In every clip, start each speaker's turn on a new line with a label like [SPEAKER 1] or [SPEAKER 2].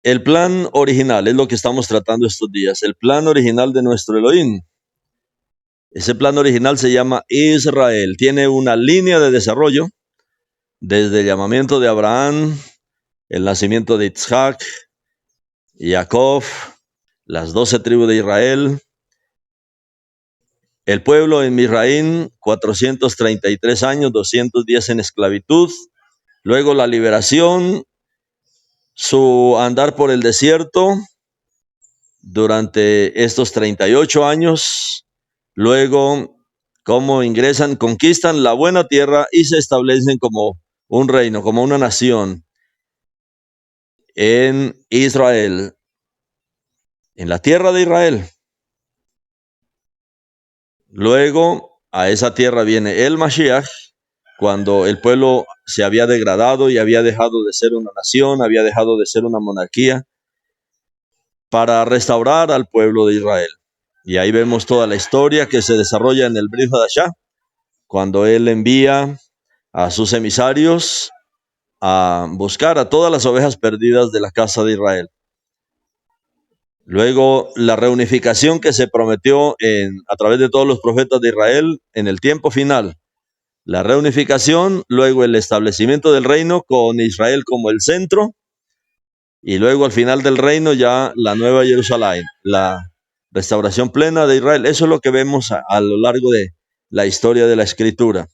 [SPEAKER 1] El plan original es lo que estamos tratando estos días, el plan original de nuestro Elohim. Ese plan original se llama Israel, tiene una línea de desarrollo desde el llamamiento de Abraham, el nacimiento de Isaac, Jacob, las 12 tribus de Israel, el pueblo en Misraín, 433 años, 210 en esclavitud, luego la liberación, su andar por el desierto durante estos 38 años, luego cómo ingresan, conquistan la buena tierra y se establecen como un reino, como una nación en Israel, en la tierra de Israel. Luego a esa tierra viene el Mashiach, cuando el pueblo se había degradado y había dejado de ser una nación, había dejado de ser una monarquía, para restaurar al pueblo de Israel. Y ahí vemos toda la historia que se desarrolla en el Brit Hadashah, cuando él envía a sus emisarios a buscar a todas las ovejas perdidas de la casa de Israel. Luego, la reunificación que se prometió a través de todos los profetas de Israel en el tiempo final. La reunificación, luego el establecimiento del reino con Israel como el centro, y luego al final del reino ya la nueva Jerusalén, la restauración plena de Israel. Eso es lo que vemos a lo largo de la historia de la Escritura.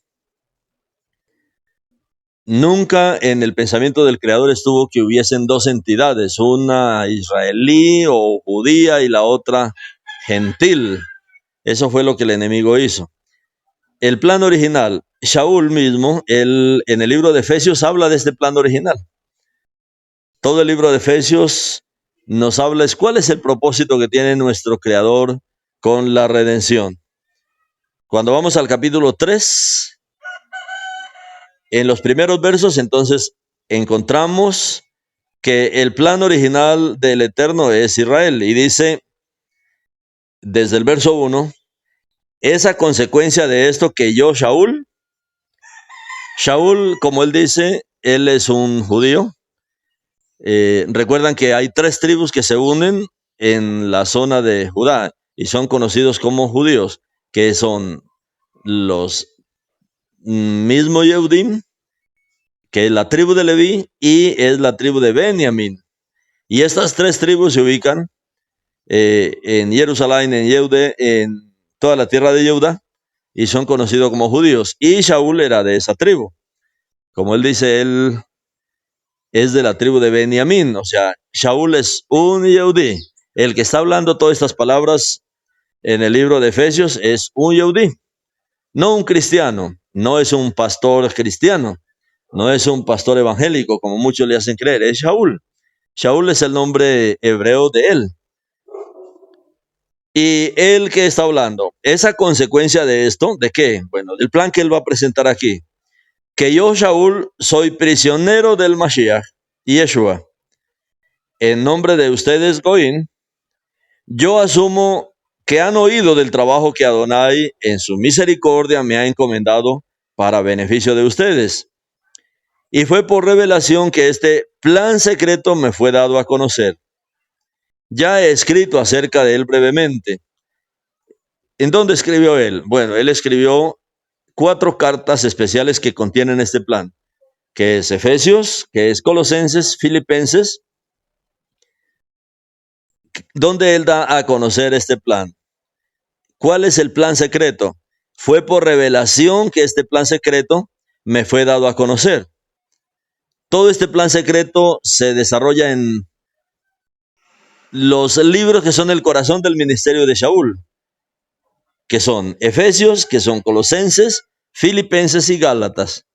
[SPEAKER 1] Nunca en el pensamiento del Creador estuvo que hubiesen dos entidades, una israelí o judía y la otra gentil. Eso fue lo que el enemigo hizo. El plan original, Shaul mismo, en el libro de Efesios habla de este plan original. Todo el libro de Efesios nos habla de cuál es el propósito que tiene nuestro Creador con la redención. Cuando vamos al capítulo 3, en los primeros versos, entonces encontramos que el plan original del Eterno es Israel. Y dice, desde el verso 1, es a consecuencia de esto que yo, Shaul, como él dice, él es un judío. Recuerdan que hay 3 tribus que se unen en la zona de Judá y son conocidos como judíos, que son los mismo Yehudim, que es la tribu de Leví y es la tribu de Benjamín. Y estas 3 tribus se ubican en Jerusalén, en Yehude, en toda la tierra de Judá, y son conocidos como judíos. Y Shaul era de esa tribu. Como él dice, él es de la tribu de Benjamín, o sea, Shaul es un Yehudí. El que está hablando todas estas palabras en el libro de Efesios es un Yehudí, no un cristiano, no es un pastor cristiano, no es un pastor evangélico, como muchos le hacen creer, es Shaul. Shaul es el nombre hebreo de él. Y él que está hablando, esa consecuencia de esto, ¿de qué? Bueno, del plan que él va a presentar aquí. Que yo, Shaul, soy prisionero del Mashiach, Yeshua. En nombre de ustedes, Goín, yo asumo que han oído del trabajo que Adonai en su misericordia me ha encomendado para beneficio de ustedes. Y fue por revelación que este plan secreto me fue dado a conocer. Ya he escrito acerca de él brevemente. ¿En dónde escribió él? Bueno, él escribió 4 cartas especiales que contienen este plan, que es Efesios, que es Colosenses, Filipenses, donde él da a conocer este plan. ¿Cuál es el plan secreto? Fue por revelación que este plan secreto me fue dado a conocer. Todo este plan secreto se desarrolla en los libros que son el corazón del ministerio de Shaul, que son Efesios, que son Colosenses, Filipenses y Gálatas.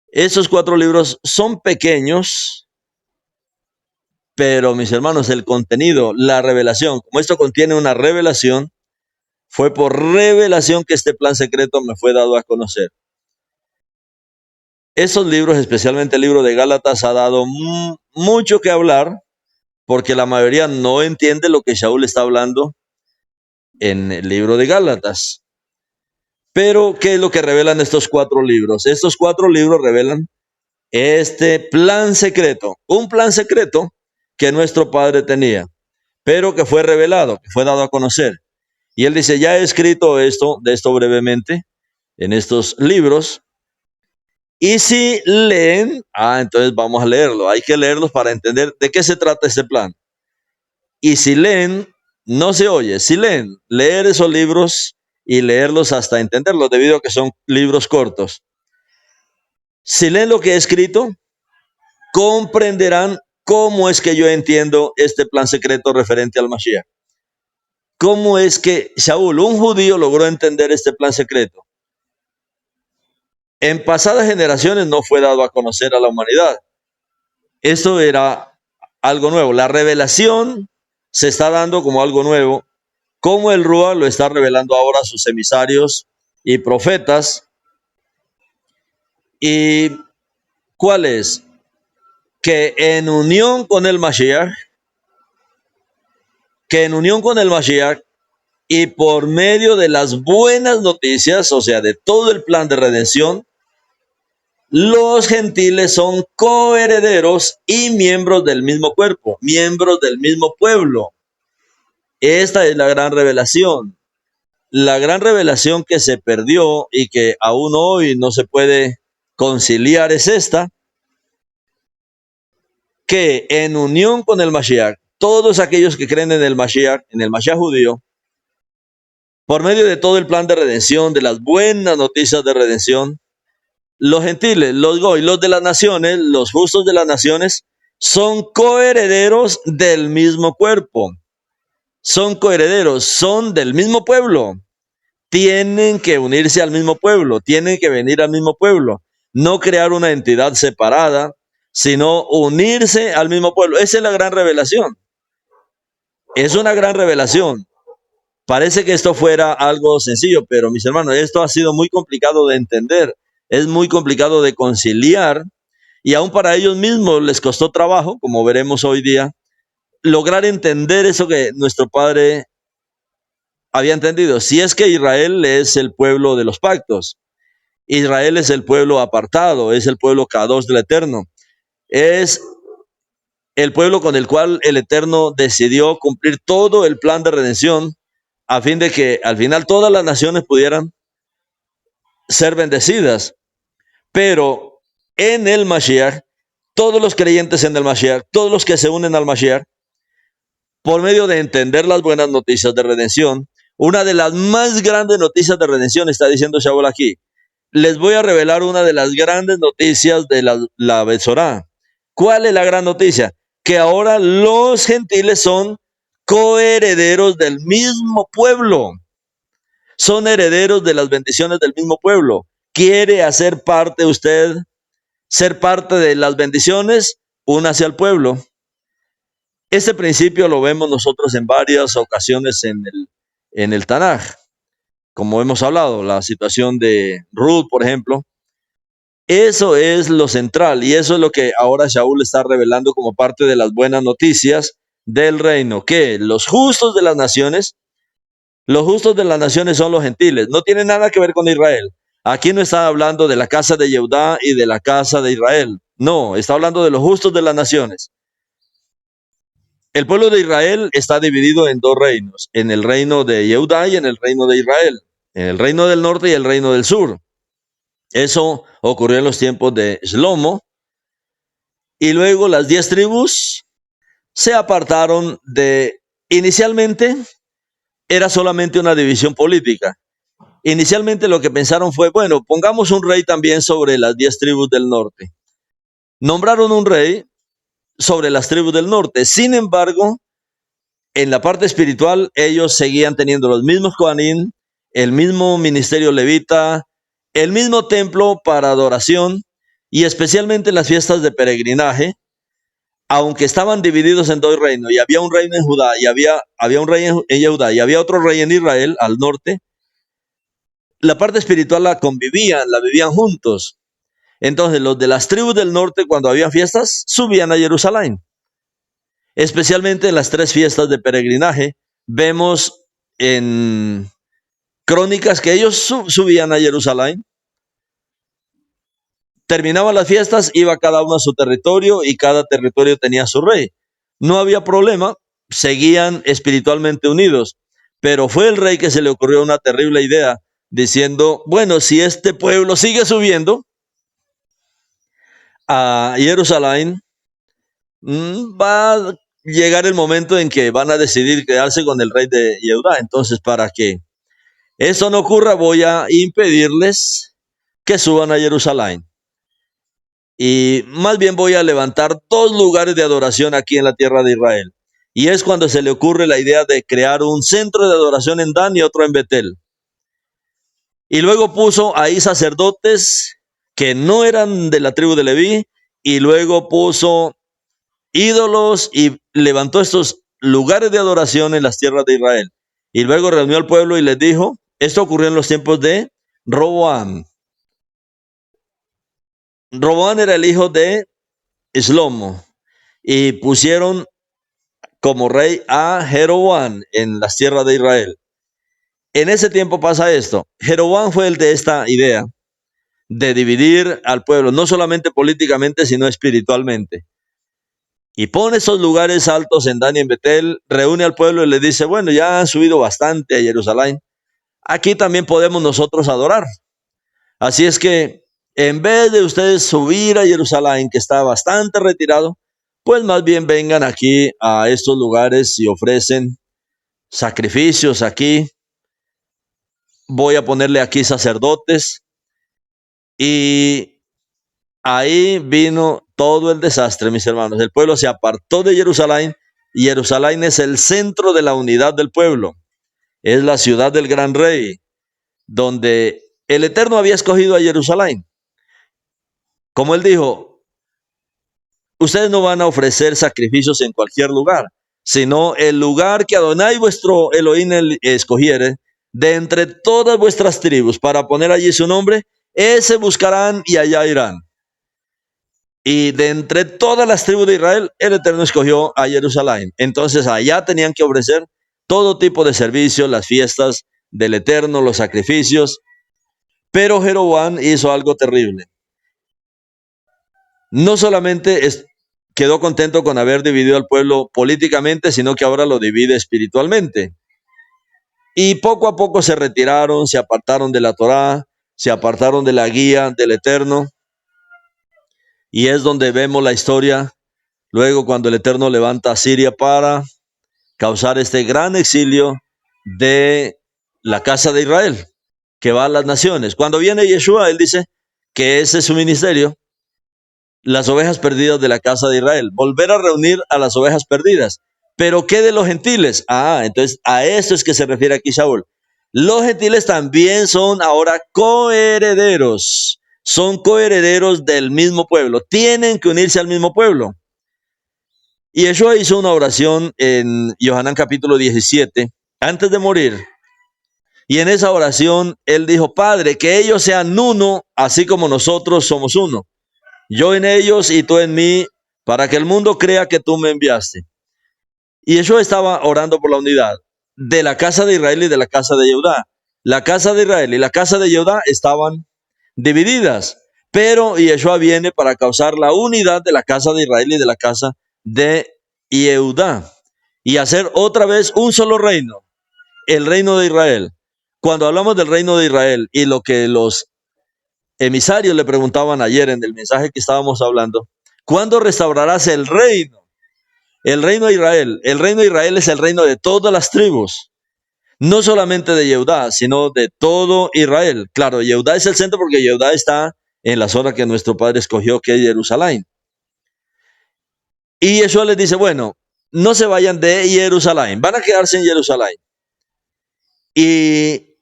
[SPEAKER 1] Esos 4 libros son pequeños, pero mis hermanos, el contenido, la revelación, como esto contiene una revelación, fue por revelación que este plan secreto me fue dado a conocer. Esos libros, especialmente el libro de Gálatas, ha dado mucho que hablar, porque la mayoría no entiende lo que Shaul está hablando en el libro de Gálatas. Pero, ¿qué es lo que revelan estos 4 libros? Estos 4 libros revelan este plan secreto, un plan secreto que nuestro padre tenía, pero que fue revelado, que fue dado a conocer. Y él dice, ya he escrito de esto brevemente, en estos libros, y si leen, entonces vamos a leerlo, hay que leerlos para entender de qué se trata este plan. Y si leen, no se oye, si leen, leer esos libros y leerlos hasta entenderlos, debido a que son libros cortos. Si leen lo que he escrito, comprenderán cómo es que yo entiendo este plan secreto referente al Mashiach. ¿Cómo es que Shaul, un judío, logró entender este plan secreto? En pasadas generaciones no fue dado a conocer a la humanidad. Esto era algo nuevo. La revelación se está dando como algo nuevo, como el Rúa lo está revelando ahora a sus emisarios y profetas. ¿Y cuál es? Que en unión con el Mashiach, y por medio de las buenas noticias, o sea, de todo el plan de redención, los gentiles son coherederos y miembros del mismo cuerpo, miembros del mismo pueblo. Esta es la gran revelación. La gran revelación que se perdió y que aún hoy no se puede conciliar es esta, que en unión con el Mashiach, todos aquellos que creen en el Mashiach judío, por medio de todo el plan de redención, de las buenas noticias de redención, los gentiles, los goy, los de las naciones, los justos de las naciones, son coherederos del mismo cuerpo. Son coherederos, son del mismo pueblo. Tienen que unirse al mismo pueblo, tienen que venir al mismo pueblo. No crear una entidad separada, sino unirse al mismo pueblo. Esa es la gran revelación. Es una gran revelación. Parece que esto fuera algo sencillo, pero mis hermanos, esto ha sido muy complicado de entender. Es muy complicado de conciliar y aún para ellos mismos les costó trabajo, como veremos hoy día, lograr entender eso que nuestro Padre había entendido. Si es que Israel es el pueblo de los pactos, Israel es el pueblo apartado, es el pueblo Kadosh del Eterno, es el pueblo con el cual el Eterno decidió cumplir todo el plan de redención a fin de que al final todas las naciones pudieran ser bendecidas. Pero en el Mashiach, todos los creyentes en el Mashiach, todos los que se unen al Mashiach, por medio de entender las buenas noticias de redención, una de las más grandes noticias de redención, está diciendo Shaul aquí, les voy a revelar una de las grandes noticias de la Besorá. ¿Cuál es la gran noticia? Que ahora los gentiles son coherederos del mismo pueblo. Son herederos de las bendiciones del mismo pueblo. ¿Quiere hacer parte usted, ser parte de las bendiciones? Únase al pueblo. Este principio lo vemos nosotros en varias ocasiones en el Tanaj. Como hemos hablado, la situación de Ruth, por ejemplo. Eso es lo central y eso es lo que ahora Shaul está revelando como parte de las buenas noticias del reino. Que los justos de las naciones son los gentiles. No tiene nada que ver con Israel. Aquí no está hablando de la casa de Yehudá y de la casa de Israel. No, está hablando de los justos de las naciones. El pueblo de Israel está dividido en dos reinos, en el reino de Yehudá y en el reino de Israel, en el reino del norte y el reino del sur. Eso ocurrió en los tiempos de Shlomo, y luego las 10 tribus se apartaron inicialmente era solamente una división política. Inicialmente lo que pensaron fue, bueno, pongamos un rey también sobre las 10 tribus del norte. Nombraron un rey sobre las tribus del norte. Sin embargo, en la parte espiritual, ellos seguían teniendo los mismos Kohanim, el mismo ministerio levita, el mismo templo para adoración, y especialmente en las fiestas de peregrinaje, aunque estaban divididos en dos reinos, y había un reino en Judá, y había un rey en Judá, y había otro rey en Israel, al norte, la parte espiritual la vivían juntos. Entonces, los de las tribus del norte, cuando había fiestas, subían a Jerusalén. Especialmente en las 3 fiestas de peregrinaje, vemos en Crónicas que ellos subían a Jerusalén. Terminaban las fiestas, iba cada uno a su territorio y cada territorio tenía su rey. no había problema, seguían espiritualmente unidos. Pero fue el rey que se le ocurrió una terrible idea, diciendo, bueno, si este pueblo sigue subiendo a Jerusalén, va a llegar el momento en que van a decidir quedarse con el rey de Judá. Entonces, para que eso no ocurra, voy a impedirles que suban a Jerusalén. Y más bien voy a levantar dos lugares de adoración aquí en la tierra de Israel. Y es cuando se le ocurre la idea de crear un centro de adoración en Dan y otro en Betel. Y luego puso ahí sacerdotes que no eran de la tribu de Leví, y luego puso ídolos y levantó estos lugares de adoración en las tierras de Israel. Y luego reunió al pueblo y les dijo, esto ocurrió en los tiempos de Roboam. Roboam era el hijo de Shlomo, y pusieron como rey a Jeroboam en las tierras de Israel. En ese tiempo pasa esto. Jeroboam fue el de esta idea de dividir al pueblo, no solamente políticamente, sino espiritualmente. Y pone esos lugares altos en Dan y en Betel, reúne al pueblo y le dice, bueno, ya han subido bastante a Jerusalén, aquí también podemos nosotros adorar. Así es que en vez de ustedes subir a Jerusalén, que está bastante retirado, pues más bien vengan aquí a estos lugares y ofrecen sacrificios aquí. Voy a ponerle aquí sacerdotes. Y ahí vino todo el desastre, mis hermanos. El pueblo se apartó de Jerusalén, y Jerusalén es el centro de la unidad del pueblo. Es la ciudad del gran rey, donde el Eterno había escogido a Jerusalén. Como él dijo, ustedes no van a ofrecer sacrificios en cualquier lugar, sino el lugar que Adonai vuestro Elohim escogiere de entre todas vuestras tribus para poner allí su nombre, ese buscarán y allá irán. Y de entre todas las tribus de Israel, el Eterno escogió a Jerusalén. Entonces allá tenían que ofrecer todo tipo de servicios, las fiestas del Eterno, los sacrificios. Pero Jeroboam hizo algo terrible. No solamente quedó contento con haber dividido al pueblo políticamente, sino que ahora lo divide espiritualmente. Y poco a poco se retiraron, se apartaron de la Torá, se apartaron de la guía del Eterno. Y es donde vemos la historia, luego cuando el Eterno levanta a Siria para causar este gran exilio de la casa de Israel, que va a las naciones. Cuando viene Yeshua, él dice que ese es su ministerio, las ovejas perdidas de la casa de Israel, volver a reunir a las ovejas perdidas. Pero ¿qué de los gentiles? Entonces a esto es que se refiere aquí Saúl. Los gentiles también son ahora coherederos, son coherederos del mismo pueblo, tienen que unirse al mismo pueblo. Y Yeshua hizo una oración en Yohanan capítulo 17, antes de morir. Y en esa oración él dijo, Padre, que ellos sean uno, así como nosotros somos uno. Yo en ellos y tú en mí, para que el mundo crea que tú me enviaste. Y Yeshua estaba orando por la unidad de la casa de Israel y de la casa de Judá. La casa de Israel y la casa de Judá estaban divididas, pero Yeshua viene para causar la unidad de la casa de Israel y de la casa de Judá, y hacer otra vez un solo reino, el reino de Israel. Cuando hablamos del reino de Israel y lo que los emisarios le preguntaban ayer en el mensaje que estábamos hablando, ¿cuándo restaurarás el reino? El reino de Israel. El reino de Israel es el reino de todas las tribus, no solamente de Judá, sino de todo Israel. Claro, Judá es el centro porque Judá está en la zona que nuestro Padre escogió, que es Jerusalén. Y Yeshua les dice, bueno, no se vayan de Jerusalén, van a quedarse en Jerusalén. Y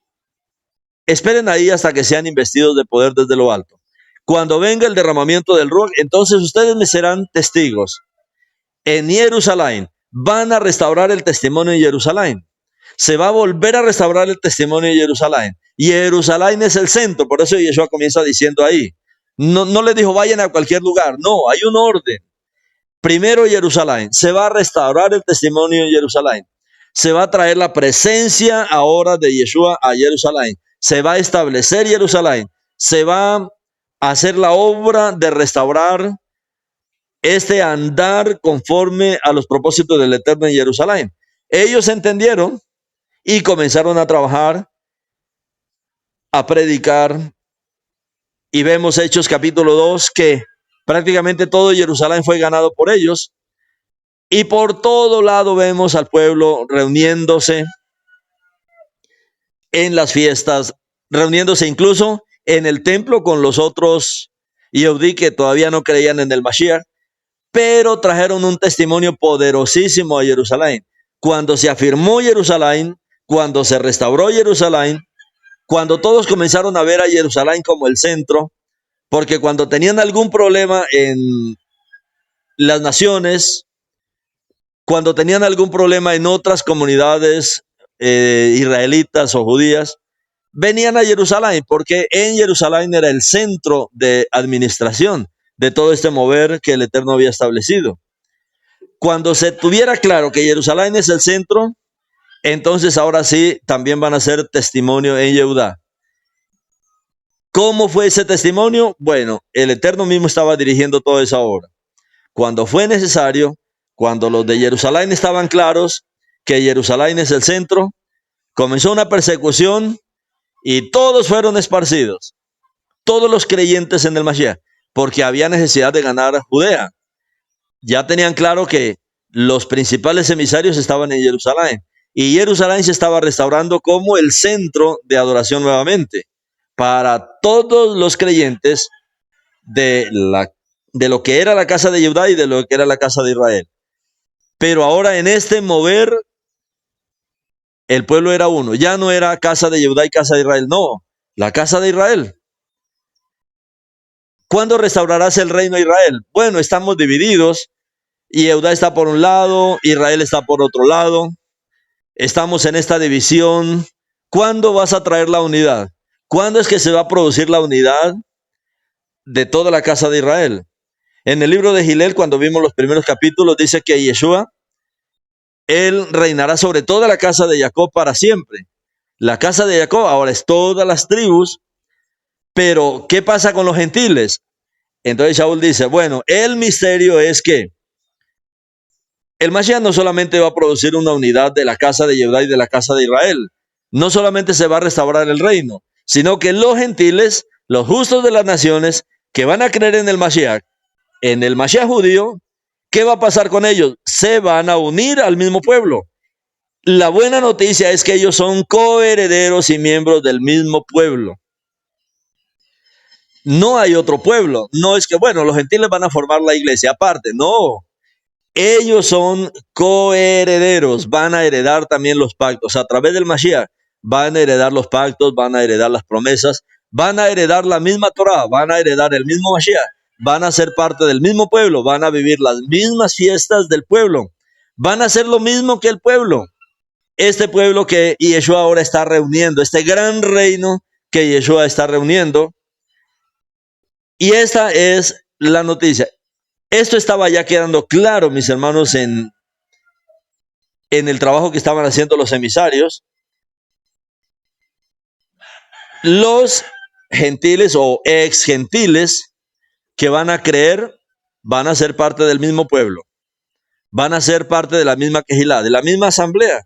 [SPEAKER 1] esperen ahí hasta que sean investidos de poder desde lo alto. Cuando venga el derramamiento del Ruach, entonces ustedes me serán testigos. En Jerusalén van a restaurar el testimonio en Jerusalén. Se va a volver a restaurar el testimonio en Jerusalén. Y Jerusalén es el centro, por eso Yeshua comienza diciendo ahí. No les dijo vayan a cualquier lugar, no, hay un orden. Primero Jerusalén, se va a restaurar el testimonio en Jerusalén. Se va a traer la presencia ahora de Yeshua a Jerusalén. Se va a establecer Jerusalén. Se va a hacer la obra de restaurar andar conforme a los propósitos del Eterno en Jerusalén. Ellos entendieron y comenzaron a trabajar, a predicar, y vemos Hechos capítulo 2 que prácticamente todo Jerusalén fue ganado por ellos, y por todo lado vemos al pueblo reuniéndose en las fiestas, reuniéndose incluso en el templo con los otros Yehudí que todavía no creían en el Mashiach, pero trajeron un testimonio poderosísimo a Jerusalén. Cuando se afirmó Jerusalén, cuando se restauró Jerusalén, cuando todos comenzaron a ver a Jerusalén como el centro, porque cuando tenían algún problema en las naciones, cuando tenían algún problema en otras comunidades israelitas o judías, venían a Jerusalén, porque en Jerusalén era el centro de administración de todo este mover que el Eterno había establecido. Cuando se tuviera claro que Jerusalén es el centro, entonces ahora sí también van a ser testimonio en Yehudá. ¿Cómo fue ese testimonio? Bueno, el Eterno mismo estaba dirigiendo toda esa obra. Cuando fue necesario, cuando los de Jerusalén estaban claros que Jerusalén es el centro, comenzó una persecución y todos fueron esparcidos, todos los creyentes en el Mashiach, porque había necesidad de ganar a Judea. Ya tenían claro que los principales emisarios estaban en Jerusalén y Jerusalén se estaba restaurando como el centro de adoración nuevamente para todos los creyentes de lo que era la casa de Judá y de lo que era la casa de Israel. Pero ahora en este mover, el pueblo era uno. Ya no era casa de Judá y casa de Israel, no, la casa de Israel. ¿Cuándo restaurarás el reino de Israel? Bueno, estamos divididos y Judá está por un lado, Israel está por otro lado. Estamos en esta división. ¿Cuándo vas a traer la unidad? ¿Cuándo es que se va a producir la unidad de toda la casa de Israel? En el libro de Gilel, cuando vimos los primeros capítulos, dice que Yeshua, él reinará sobre toda la casa de Jacob para siempre. La casa de Jacob ahora es todas las tribus, pero ¿qué pasa con los gentiles? Entonces Shaul dice, bueno, el misterio es que el Mashiach no solamente va a producir una unidad de la casa de Judá y de la casa de Israel, no solamente se va a restaurar el reino, sino que los gentiles, los justos de las naciones, que van a creer en el Mashiach judío, ¿qué va a pasar con ellos? Se van a unir al mismo pueblo. La buena noticia es que ellos son coherederos y miembros del mismo pueblo. No hay otro pueblo. No es que, bueno, los gentiles van a formar la iglesia aparte. No. Ellos son coherederos. Van a heredar también los pactos. A través del Mashiach van a heredar los pactos, van a heredar las promesas, van a heredar la misma Torah, van a heredar el mismo Mashiach, van a ser parte del mismo pueblo, van a vivir las mismas fiestas del pueblo, van a hacer lo mismo que el pueblo. Este pueblo que Yeshua ahora está reuniendo, este gran reino que Yeshua está reuniendo. Y esta es la noticia. Esto estaba ya quedando claro, mis hermanos, en el trabajo que estaban haciendo los emisarios. Los gentiles o ex gentiles que van a creer van a ser parte del mismo pueblo, van a ser parte de la misma quejilá, de la misma asamblea,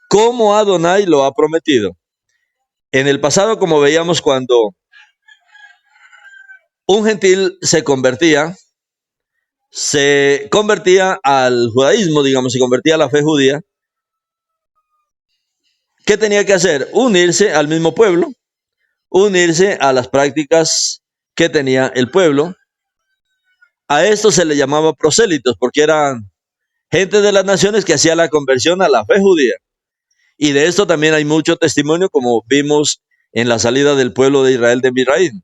[SPEAKER 1] como Adonai lo ha prometido. En el pasado, como veíamos, cuando un gentil se convertía al judaísmo, digamos, se convertía a la fe judía, ¿qué tenía que hacer? Unirse al mismo pueblo, unirse a las prácticas que tenía el pueblo. A esto se le llamaba prosélitos, porque eran gente de las naciones que hacía la conversión a la fe judía. Y de esto también hay mucho testimonio, como vimos en la salida del pueblo de Israel de Misraim.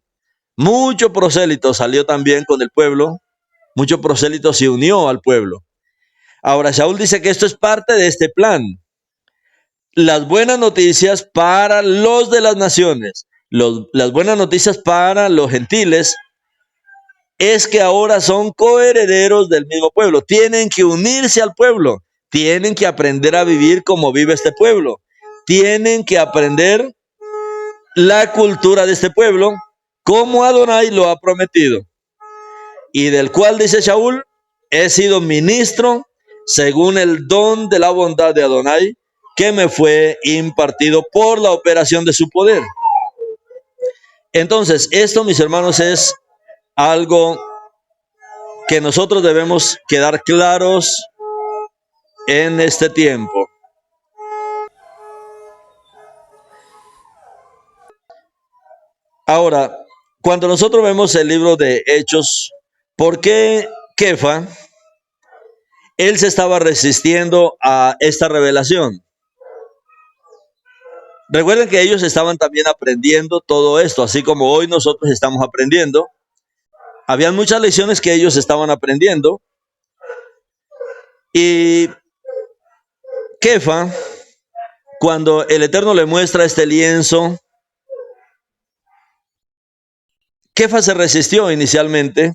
[SPEAKER 1] Mucho prosélito salió también con el pueblo, mucho prosélito se unió al pueblo. Ahora, Shaul dice que esto es parte de este plan. Las buenas noticias para los de las naciones, las buenas noticias para los gentiles, es que ahora son coherederos del mismo pueblo. Tienen que unirse al pueblo, tienen que aprender a vivir como vive este pueblo, tienen que aprender la cultura de este pueblo, como Adonai lo ha prometido. y del cual dice Shaul, he sido ministro según el don de la bondad de Adonai, que me fue impartido por la operación de su poder. Entonces, esto, mis hermanos, es algo que nosotros debemos quedar claros en este tiempo. Ahora, cuando nosotros vemos el libro de Hechos, ¿por qué Kefa, él se estaba resistiendo a esta revelación? Recuerden que ellos estaban también aprendiendo todo esto, así como hoy nosotros estamos aprendiendo. Habían muchas lecciones que ellos estaban aprendiendo. Y Kefa, cuando el Eterno le muestra este lienzo, Kefa se resistió inicialmente,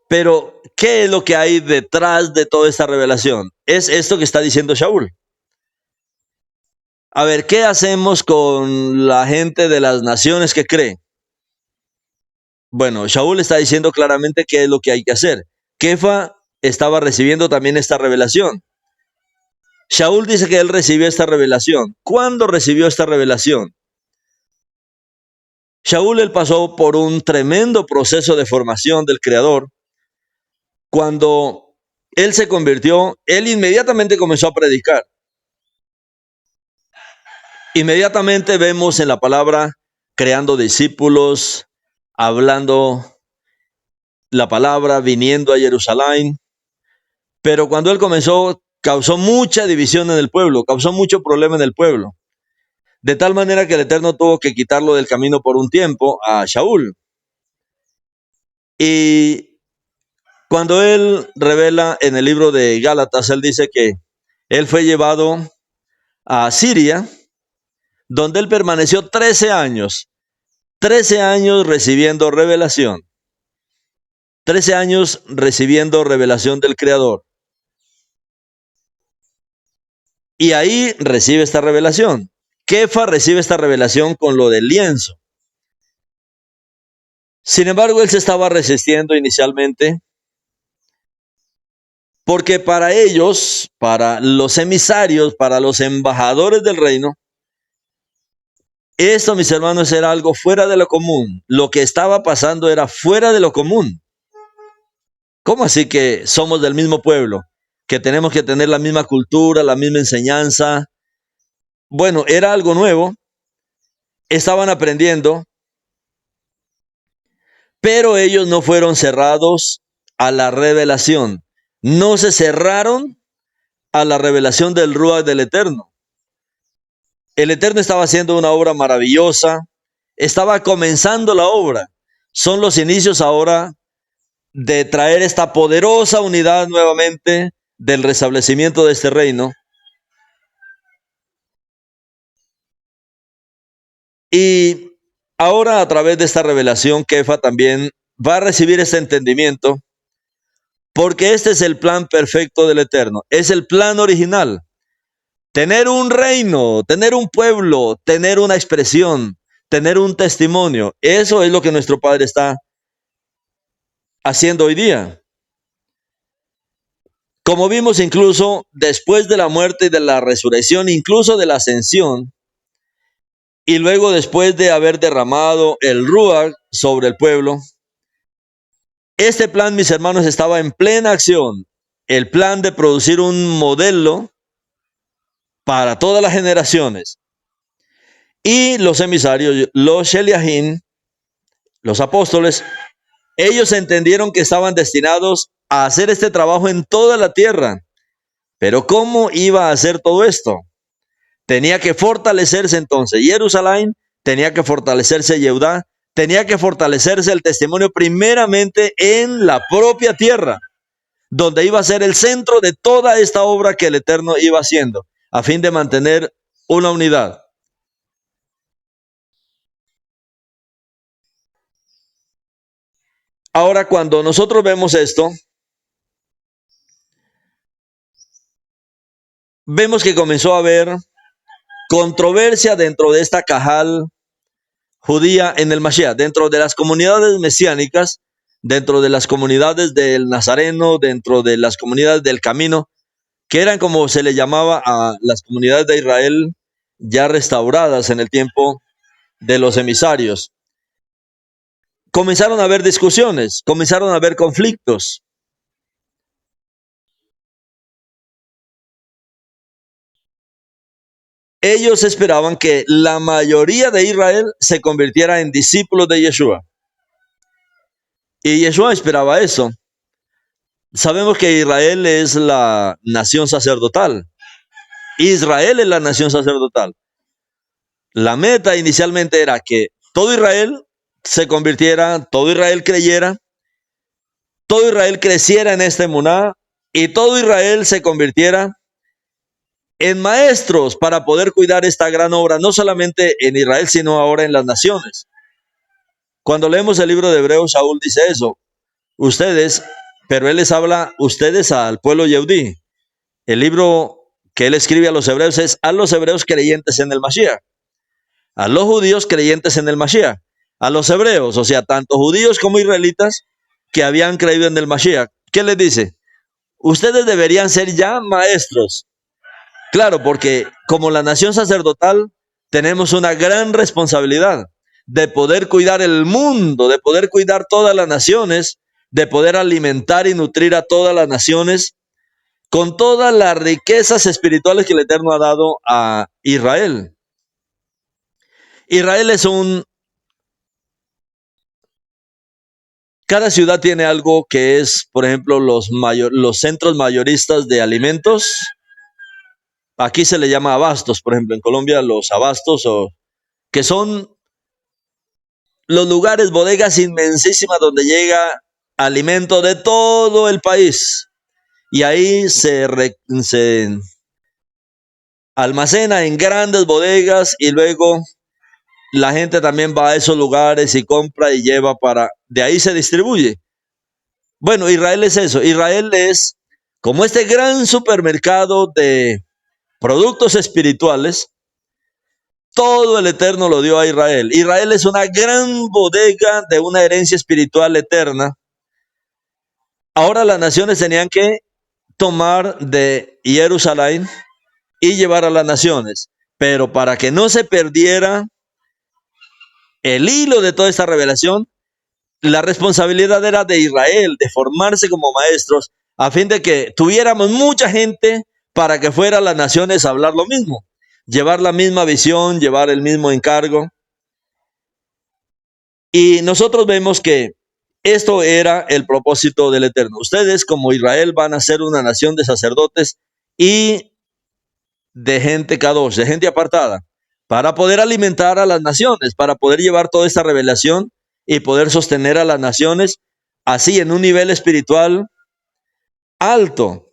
[SPEAKER 1] pero ¿qué es lo que hay detrás de toda esta revelación? Es esto que está diciendo Shaul. A ver, ¿qué hacemos con la gente de las naciones que cree? Bueno, Shaul está diciendo claramente qué es lo que hay que hacer. Kefa estaba recibiendo también esta revelación. Shaul dice que él recibió esta revelación. ¿Cuándo recibió esta revelación? Shaul él pasó por un tremendo proceso de formación del Creador. Cuando él se convirtió, él inmediatamente comenzó a predicar. Inmediatamente vemos en la palabra creando discípulos, hablando la palabra, viniendo a Jerusalén. Pero cuando él comenzó, causó mucha división en el pueblo, causó mucho problema en el pueblo. De tal manera que el Eterno tuvo que quitarlo del camino por un tiempo a Shaul. Y cuando él revela en el libro de Gálatas, él dice que él fue llevado a Siria, donde él permaneció 13 años. 13 años recibiendo revelación. 13 años recibiendo revelación del Creador. Y ahí recibe esta revelación. Kefa recibe esta revelación con lo del lienzo. Sin embargo, él se estaba resistiendo inicialmente porque para ellos, para los emisarios, para los embajadores del reino, esto, mis hermanos, era algo fuera de lo común. Lo que estaba pasando era fuera de lo común. ¿Cómo así que somos del mismo pueblo? Que tenemos que tener la misma cultura, la misma enseñanza. Bueno, era algo nuevo. Estaban aprendiendo. Pero ellos no fueron cerrados a la revelación. No se cerraron a la revelación del Ruach del Eterno. El Eterno estaba haciendo una obra maravillosa. Estaba comenzando la obra. Son los inicios ahora de traer esta poderosa unidad nuevamente del restablecimiento de este reino. Y ahora a través de esta revelación, Kefa también va a recibir este entendimiento, porque este es el plan perfecto del Eterno. Es el plan original. Tener un reino, tener un pueblo, tener una expresión, tener un testimonio. Eso es lo que nuestro Padre está haciendo hoy día. Como vimos incluso después de la muerte y de la resurrección, incluso de la ascensión, y luego después de haber derramado el Ruach sobre el pueblo, este plan, mis hermanos, estaba en plena acción. El plan de producir un modelo para todas las generaciones. Y los emisarios, los Sheliahim, los apóstoles, ellos entendieron que estaban destinados a hacer este trabajo en toda la tierra. Pero ¿cómo iba a hacer todo esto? Tenía que fortalecerse entonces Jerusalén, tenía que fortalecerse Yehudá, tenía que fortalecerse el testimonio primeramente en la propia tierra, donde iba a ser el centro de toda esta obra que el Eterno iba haciendo, a fin de mantener una unidad. Ahora, cuando nosotros vemos esto, vemos que comenzó a haber controversia dentro de esta cajal judía en el Mashiach, dentro de las comunidades mesiánicas, dentro de las comunidades del Nazareno, dentro de las comunidades del Camino, que eran como se le llamaba a las comunidades de Israel ya restauradas en el tiempo de los emisarios. Comenzaron a haber discusiones, comenzaron a haber conflictos. Ellos esperaban que la mayoría de Israel se convirtiera en discípulos de Yeshua. Y Yeshua esperaba eso. Sabemos que Israel es la nación sacerdotal. Israel es la nación sacerdotal. La meta inicialmente era que todo Israel se convirtiera, todo Israel creyera, todo Israel creciera en esta emuná y todo Israel se convirtiera en maestros para poder cuidar esta gran obra, no solamente en Israel, sino ahora en las naciones. Cuando leemos el libro de Hebreos, Saúl dice eso, ustedes, pero él les habla, ustedes al pueblo Yehudí. El libro que él escribe a los hebreos es a los hebreos creyentes en el Mashiach, a los judíos creyentes en el Mashiach, a los hebreos, o sea, tanto judíos como israelitas que habían creído en el Mashiach. ¿Qué les dice? Ustedes deberían ser ya maestros. Claro, porque como la nación sacerdotal tenemos una gran responsabilidad de poder cuidar el mundo, de poder cuidar todas las naciones, de poder alimentar y nutrir a todas las naciones con todas las riquezas espirituales que el Eterno ha dado a Israel. Israel es cada ciudad tiene algo que es, por ejemplo, los centros mayoristas de alimentos. Aquí se le llama abastos, por ejemplo, en Colombia los abastos, que son los lugares, bodegas inmensísimas donde llega alimento de todo el país. Y ahí se almacena en grandes bodegas y luego la gente también va a esos lugares y compra y lleva de ahí se distribuye. Bueno, Israel es eso. Israel es como este gran supermercado de productos espirituales. Todo el Eterno lo dio a Israel. Israel es una gran bodega de una herencia espiritual eterna. Ahora las naciones tenían que tomar de Jerusalén y llevar a las naciones. Pero para que no se perdiera el hilo de toda esta revelación, la responsabilidad era de Israel, de formarse como maestros, a fin de que tuviéramos mucha gente para que fuera a las naciones a hablar lo mismo, llevar la misma visión, llevar el mismo encargo. Y nosotros vemos que esto era el propósito del Eterno. Ustedes como Israel van a ser una nación de sacerdotes y de gente kadosh, de gente apartada, para poder alimentar a las naciones, para poder llevar toda esta revelación y poder sostener a las naciones así en un nivel espiritual alto.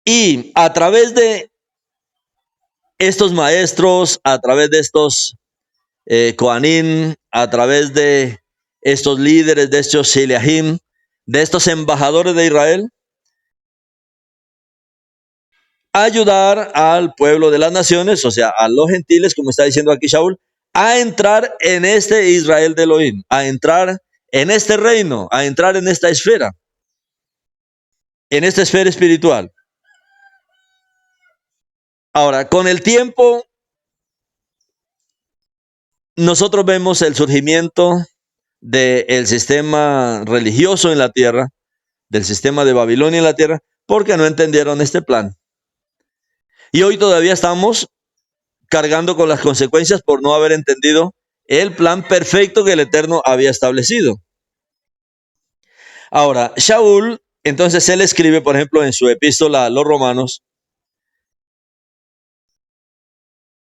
[SPEAKER 1] Y a través de estos maestros, a través de estos Kohanim, a través de estos líderes, de estos Shiliahim, de estos embajadores de Israel, ayudar al pueblo de las naciones, o sea, a los gentiles, como está diciendo aquí Shaul, a entrar en este Israel de Elohim, a entrar en este reino, a entrar en esta esfera espiritual. Ahora, con el tiempo, nosotros vemos el surgimiento del sistema religioso en la tierra, del sistema de Babilonia en la tierra, porque no entendieron este plan. Y hoy todavía estamos cargando con las consecuencias por no haber entendido el plan perfecto que el Eterno había establecido. Ahora, Shaul, entonces él escribe, por ejemplo, en su epístola a los romanos,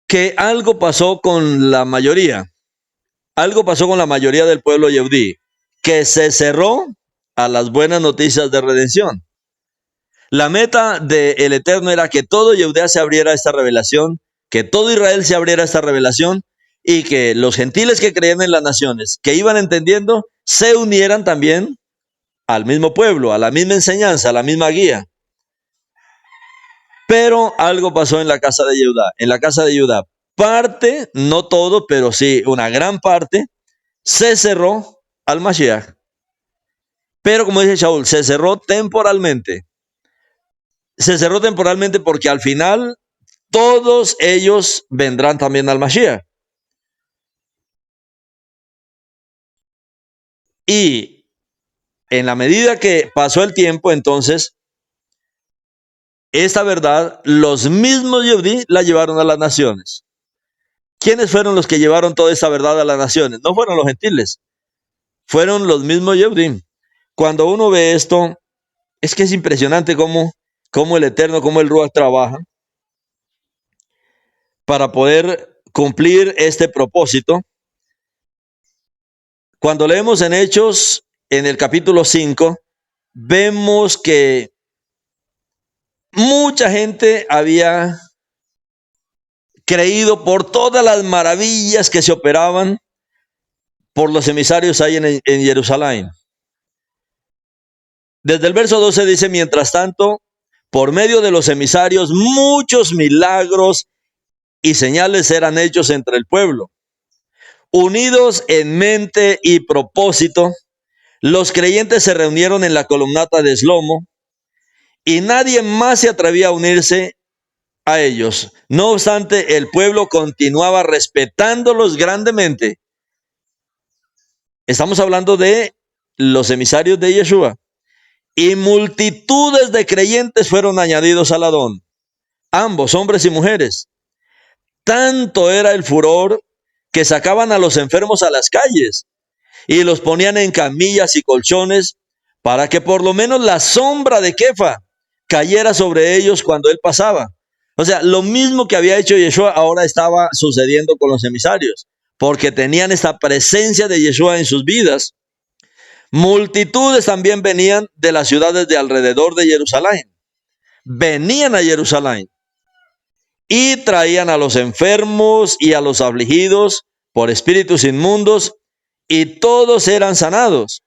[SPEAKER 1] que algo pasó con la mayoría. Algo pasó con la mayoría del pueblo yehudí, que se cerró a las buenas noticias de redención. La meta del Eterno era que todo Yehudea se abriera a esta revelación, que todo Israel se abriera a esta revelación y que los gentiles que creían en las naciones, que iban entendiendo, se unieran también al mismo pueblo, a la misma enseñanza, a la misma guía. Pero algo pasó en la casa de Judá. En la casa de Judá, parte, no todo, pero sí una gran parte, se cerró al Mashiach. Pero como dice Shaul, se cerró temporalmente. Se cerró temporalmente porque al final todos ellos vendrán también al Mashiach. Y en la medida que pasó el tiempo, entonces, esta verdad, los mismos Yehudí la llevaron a las naciones. ¿Quiénes fueron los que llevaron toda esta verdad a las naciones? No fueron los gentiles, fueron los mismos Yehudí. Cuando uno ve esto, es que es impresionante cómo el Eterno, cómo el Ruach trabaja para poder cumplir este propósito. Cuando leemos en Hechos, en el capítulo 5, vemos que mucha gente había creído por todas las maravillas que se operaban por los emisarios ahí en Jerusalén. Desde el verso 12 dice, mientras tanto, por medio de los emisarios, muchos milagros y señales eran hechos entre el pueblo. Unidos en mente y propósito, los creyentes se reunieron en la columnata de Shlomo y nadie más se atrevía a unirse a ellos. No obstante, el pueblo continuaba respetándolos grandemente. Estamos hablando de los emisarios de Yeshua. Y multitudes de creyentes fueron añadidos al Adón, ambos hombres y mujeres. Tanto era el furor que sacaban a los enfermos a las calles y los ponían en camillas y colchones para que por lo menos la sombra de Kefa cayera sobre ellos cuando él pasaba. O sea, lo mismo que había hecho Yeshua ahora estaba sucediendo con los emisarios, porque tenían esta presencia de Yeshua en sus vidas. Multitudes también venían de las ciudades de alrededor de Jerusalén. Venían a Jerusalén y traían a los enfermos y a los afligidos por espíritus inmundos, y todos eran sanados.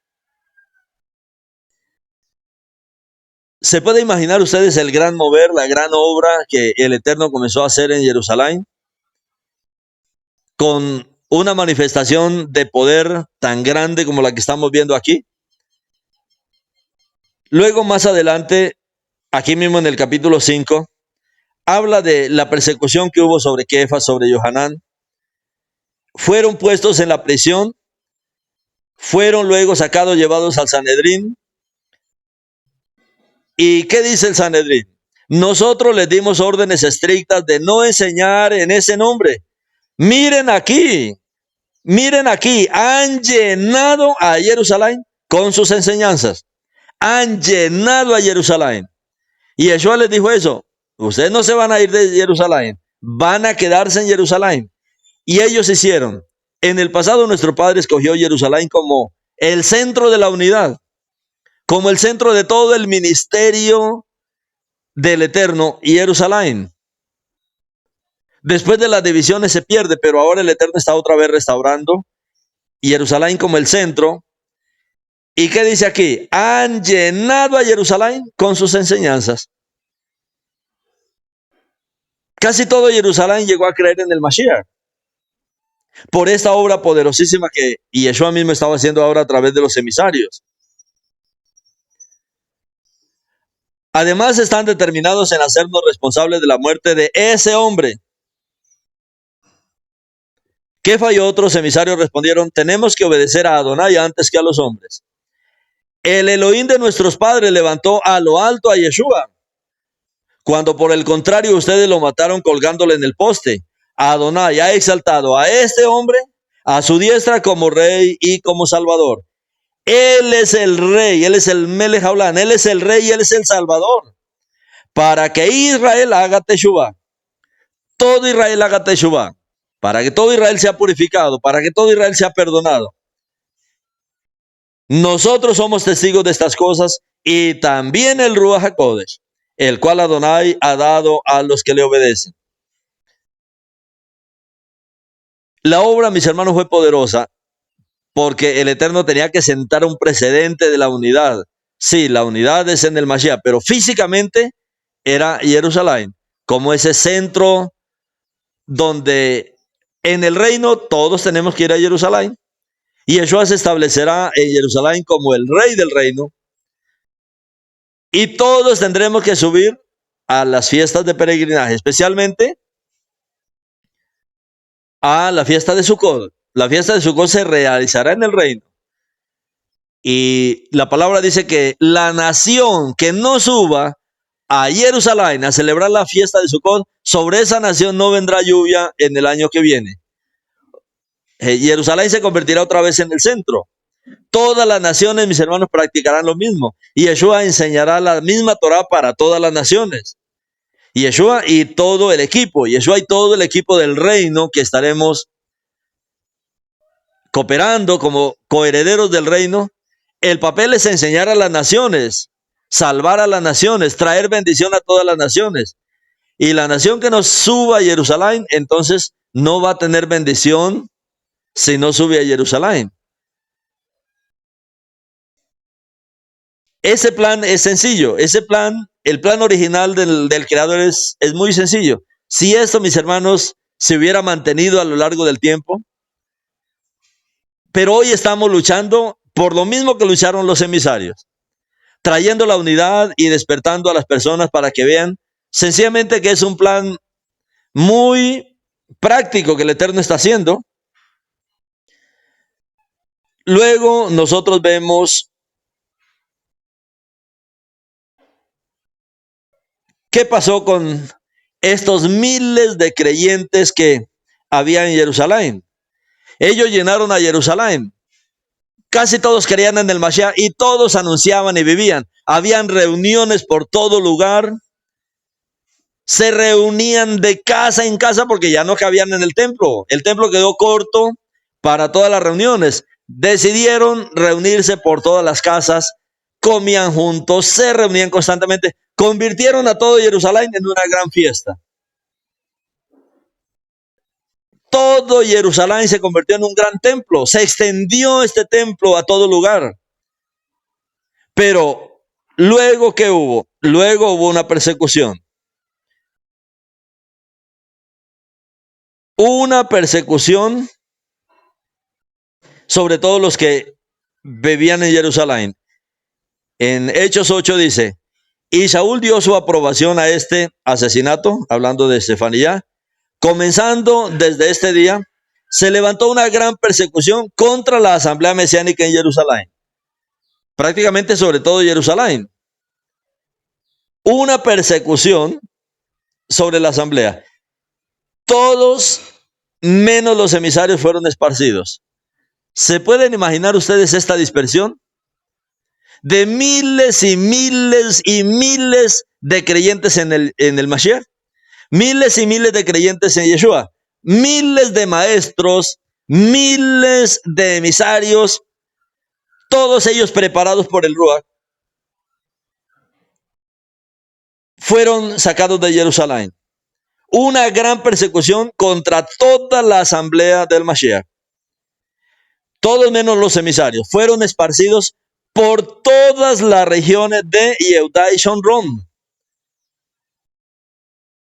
[SPEAKER 1] ¿Se puede imaginar ustedes el gran mover, la gran obra que el Eterno comenzó a hacer en Jerusalén? Con una manifestación de poder tan grande como la que estamos viendo aquí. Luego, más adelante, aquí mismo en el capítulo 5, habla de la persecución que hubo sobre Kefas, sobre Yohanan. Fueron puestos en la prisión, fueron luego sacados, llevados al Sanedrín. ¿Y qué dice el Sanedrín? Nosotros les dimos órdenes estrictas de no enseñar en ese nombre. Miren aquí, han llenado a Jerusalén con sus enseñanzas. Han llenado a Jerusalén. Y Yeshua les dijo eso. Ustedes no se van a ir de Jerusalén, van a quedarse en Jerusalén. Y ellos hicieron. En el pasado nuestro Padre escogió Jerusalén como el centro de la unidad, como el centro de todo el ministerio del Eterno y Jerusalén. Después de las divisiones se pierde, pero ahora el Eterno está otra vez restaurando Jerusalén como el centro. ¿Y qué dice aquí? Han llenado a Jerusalén con sus enseñanzas. Casi todo Jerusalén llegó a creer en el Mashiach por esta obra poderosísima que Yeshua mismo estaba haciendo ahora a través de los emisarios. Además, están determinados en hacernos responsables de la muerte de ese hombre. Kefa y otros emisarios respondieron, tenemos que obedecer a Adonai antes que a los hombres. El Elohim de nuestros padres levantó a lo alto a Yeshua, cuando por el contrario ustedes lo mataron colgándole en el poste. Adonai ha exaltado a este hombre a su diestra como rey y como salvador. Él es el rey, él es el Melech Haolam, él es el rey y él es el salvador. Para que Israel haga teshuvá. Todo Israel haga teshuvá. Para que todo Israel sea purificado, para que todo Israel sea perdonado. Nosotros somos testigos de estas cosas y también el Ruach HaKodesh, el cual Adonai ha dado a los que le obedecen. La obra, mis hermanos, fue poderosa porque el Eterno tenía que sentar un precedente de la unidad. Sí, la unidad es en el Mashiach, pero físicamente era Jerusalén, como ese centro donde en el reino todos tenemos que ir a Jerusalén. Y Yeshua se establecerá en Jerusalén como el rey del reino. Y todos tendremos que subir a las fiestas de peregrinaje, especialmente a la fiesta de Sukkot. La fiesta de Sukkot se realizará en el reino. Y la palabra dice que la nación que no suba a Jerusalén a celebrar la fiesta de Sukkot, sobre esa nación no vendrá lluvia en el año que viene. Jerusalén se convertirá otra vez en el centro. Todas las naciones, mis hermanos, practicarán lo mismo. Y Yeshua enseñará la misma Torah para todas las naciones. Y Yeshua y todo el equipo, Yeshua y todo el equipo del reino que estaremos cooperando como coherederos del reino. El papel es enseñar a las naciones, salvar a las naciones, traer bendición a todas las naciones. Y la nación que nos suba a Jerusalén, entonces no va a tener bendición si no sube a Jerusalén. Ese plan es sencillo. Ese plan, el plan original del Creador es muy sencillo. Si esto, mis hermanos, se hubiera mantenido a lo largo del tiempo, pero hoy estamos luchando por lo mismo que lucharon los emisarios, trayendo la unidad y despertando a las personas para que vean sencillamente que es un plan muy práctico que el Eterno está haciendo. Luego nosotros vemos qué pasó con estos miles de creyentes que había en Jerusalén. Ellos llenaron a Jerusalén. Casi todos creían en el Mashiach y todos anunciaban y vivían. Habían reuniones por todo lugar. Se reunían de casa en casa porque ya no cabían en el templo. El templo quedó corto para todas las reuniones. Decidieron reunirse por todas las casas, comían juntos, se reunían constantemente. Convirtieron a todo Jerusalén en una gran fiesta. Todo Jerusalén se convirtió en un gran templo. Se extendió este templo a todo lugar. Pero luego, ¿qué hubo? Luego hubo una persecución. Una persecución sobre todos los que vivían en Jerusalén. En Hechos 8 dice, y Saúl dio su aprobación a este asesinato, hablando de Estefanía. Comenzando desde este día, se levantó una gran persecución contra la asamblea mesiánica en Jerusalén. Prácticamente sobre todo Jerusalén. Una persecución sobre la asamblea. Todos, menos los emisarios, fueron esparcidos. ¿Se pueden imaginar ustedes esta dispersión? De miles y miles y miles de creyentes en el Mashiach. Miles y miles de creyentes en Yeshua. Miles de maestros, miles de emisarios, todos ellos preparados por el Ruach, fueron sacados de Jerusalén. Una gran persecución contra toda la asamblea del Mashiach. Todos menos los emisarios fueron esparcidos por todas las regiones de Yehudá y Shomrón.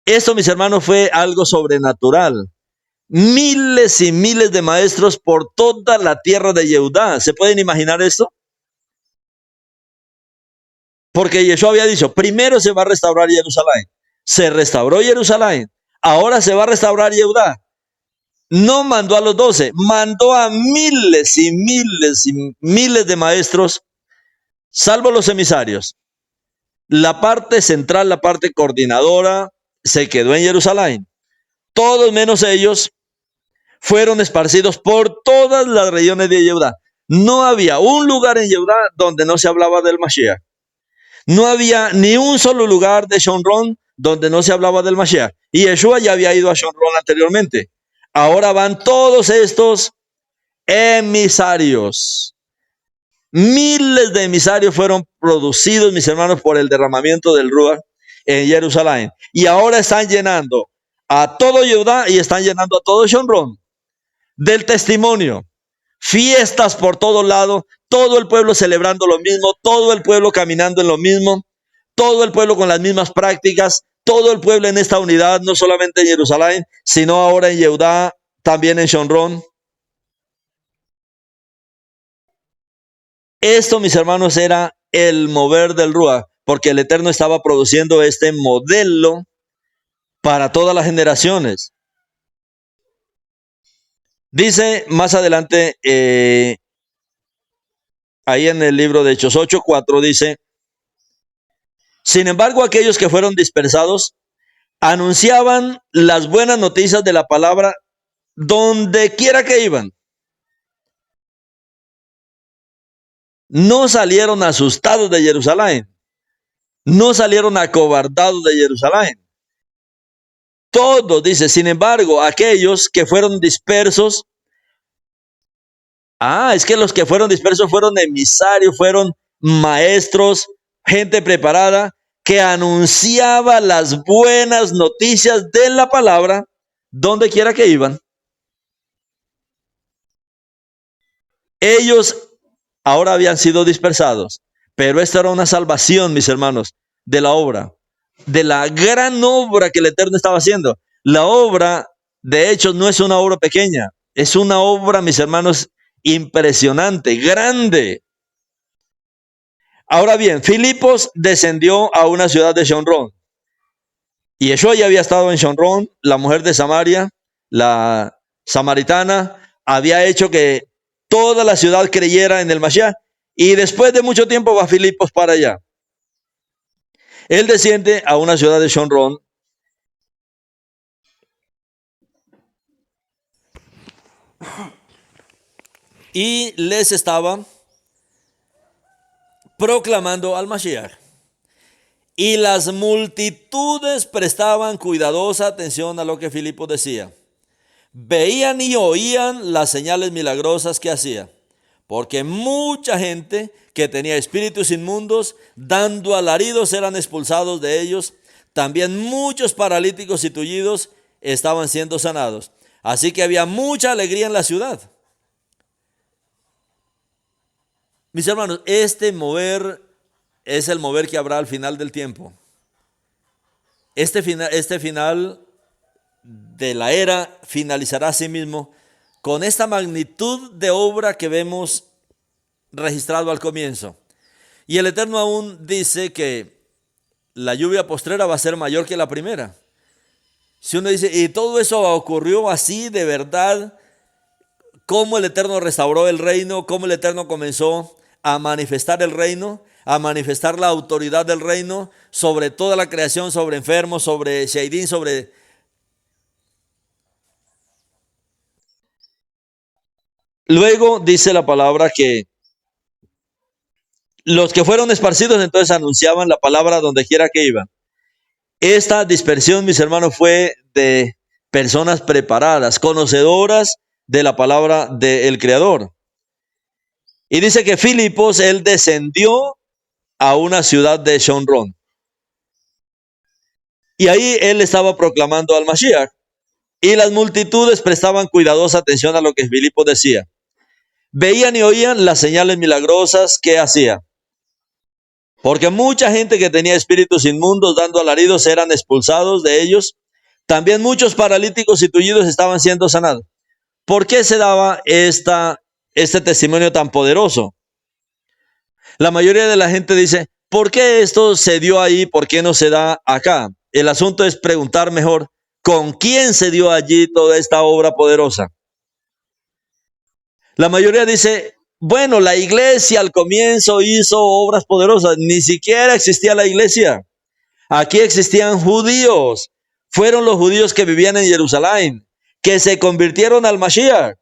[SPEAKER 1] Esto, mis hermanos, fue algo sobrenatural. Miles y miles de maestros por toda la tierra de Yehudá. ¿Se pueden imaginar esto? Porque Yeshua había dicho, primero se va a restaurar Jerusalén. Se restauró Jerusalén. Ahora se va a restaurar Yehudá. No mandó a los 12, mandó a miles y miles y miles de maestros, salvo los emisarios. La parte central, la parte coordinadora, se quedó en Jerusalén. Todos menos ellos fueron esparcidos por todas las regiones de Yehudá. No había un lugar en Yehudá donde no se hablaba del Mashiach. No había ni un solo lugar de Shomrón donde no se hablaba del Mashiach. Y Yeshua ya había ido a Shomrón anteriormente. Ahora van todos estos emisarios. Miles de emisarios fueron producidos, mis hermanos, por el derramamiento del Ruach en Jerusalén. Y ahora están llenando a todo Yehudá y están llenando a todo Shomrón del testimonio. Fiestas por todo lado, todo el pueblo celebrando lo mismo, todo el pueblo caminando en lo mismo, todo el pueblo con las mismas prácticas, todo el pueblo en esta unidad, no solamente en Jerusalén, sino ahora en Yehudá, también en Shomrón. Esto, mis hermanos, era el mover del Ruach, porque el Eterno estaba produciendo este modelo para todas las generaciones. Dice más adelante, ahí en el libro de Hechos 8:4 dice: sin embargo, aquellos que fueron dispersados anunciaban las buenas noticias de la palabra donde quiera que iban. No salieron asustados de Jerusalén, no salieron acobardados de Jerusalén. Todos, dice, sin embargo, aquellos que fueron dispersos, es que los que fueron dispersos fueron emisarios, fueron maestros, gente preparada, que anunciaba las buenas noticias de la palabra donde quiera que iban. Ellos ahora habían sido dispersados, pero esta era una salvación, mis hermanos, de la obra, de la gran obra que el Eterno estaba haciendo. La obra, de hecho, no es una obra pequeña, es una obra, mis hermanos, impresionante, grande. Ahora bien, Filipos descendió a una ciudad de Shomrón. Y Yeshua ya había estado en Shomrón. La mujer de Samaria, la samaritana, había hecho que toda la ciudad creyera en el Mashiach. Y después de mucho tiempo va Filipos para allá. Él desciende a una ciudad de Shomrón. Y les estaba proclamando al Mashiach. Y las multitudes prestaban cuidadosa atención a lo que Filipos decía. Veían y oían las señales milagrosas que hacía, porque mucha gente que tenía espíritus inmundos, dando alaridos, eran expulsados de ellos. También muchos paralíticos y tullidos estaban siendo sanados. Así que había mucha alegría en la ciudad. Mis hermanos, este mover es el mover que habrá al final del tiempo. Este final de la era finalizará a sí mismo con esta magnitud de obra que vemos registrado al comienzo. Y el Eterno aún dice que la lluvia postrera va a ser mayor que la primera. Si uno dice, y todo eso ocurrió así de verdad, cómo el Eterno restauró el reino, cómo el Eterno comenzó a manifestar el reino, a manifestar la autoridad del reino sobre toda la creación, sobre enfermos, sobre Sheidim, sobre... Luego dice la palabra que los que fueron esparcidos entonces anunciaban la palabra donde quiera que iban. Esta dispersión, mis hermanos, fue de personas preparadas, conocedoras de la palabra del Creador. Y dice que Filipos, él descendió a una ciudad de Shomrón. Y ahí él estaba proclamando al Mashiach. Y las multitudes prestaban cuidadosa atención a lo que Filipos decía. Veían y oían las señales milagrosas que hacía. Porque mucha gente que tenía espíritus inmundos dando alaridos eran expulsados de ellos. También muchos paralíticos y tullidos estaban siendo sanados. ¿Por qué se daba este testimonio tan poderoso? La mayoría de la gente dice, ¿por qué esto se dio ahí? ¿Por qué no se da acá? El asunto es preguntar mejor, ¿con quién se dio allí toda esta obra poderosa? La mayoría dice, bueno, la iglesia al comienzo hizo obras poderosas. Ni siquiera existía la iglesia. Aquí existían judíos. Fueron los judíos que vivían en Jerusalén, que se convirtieron al Mashiach.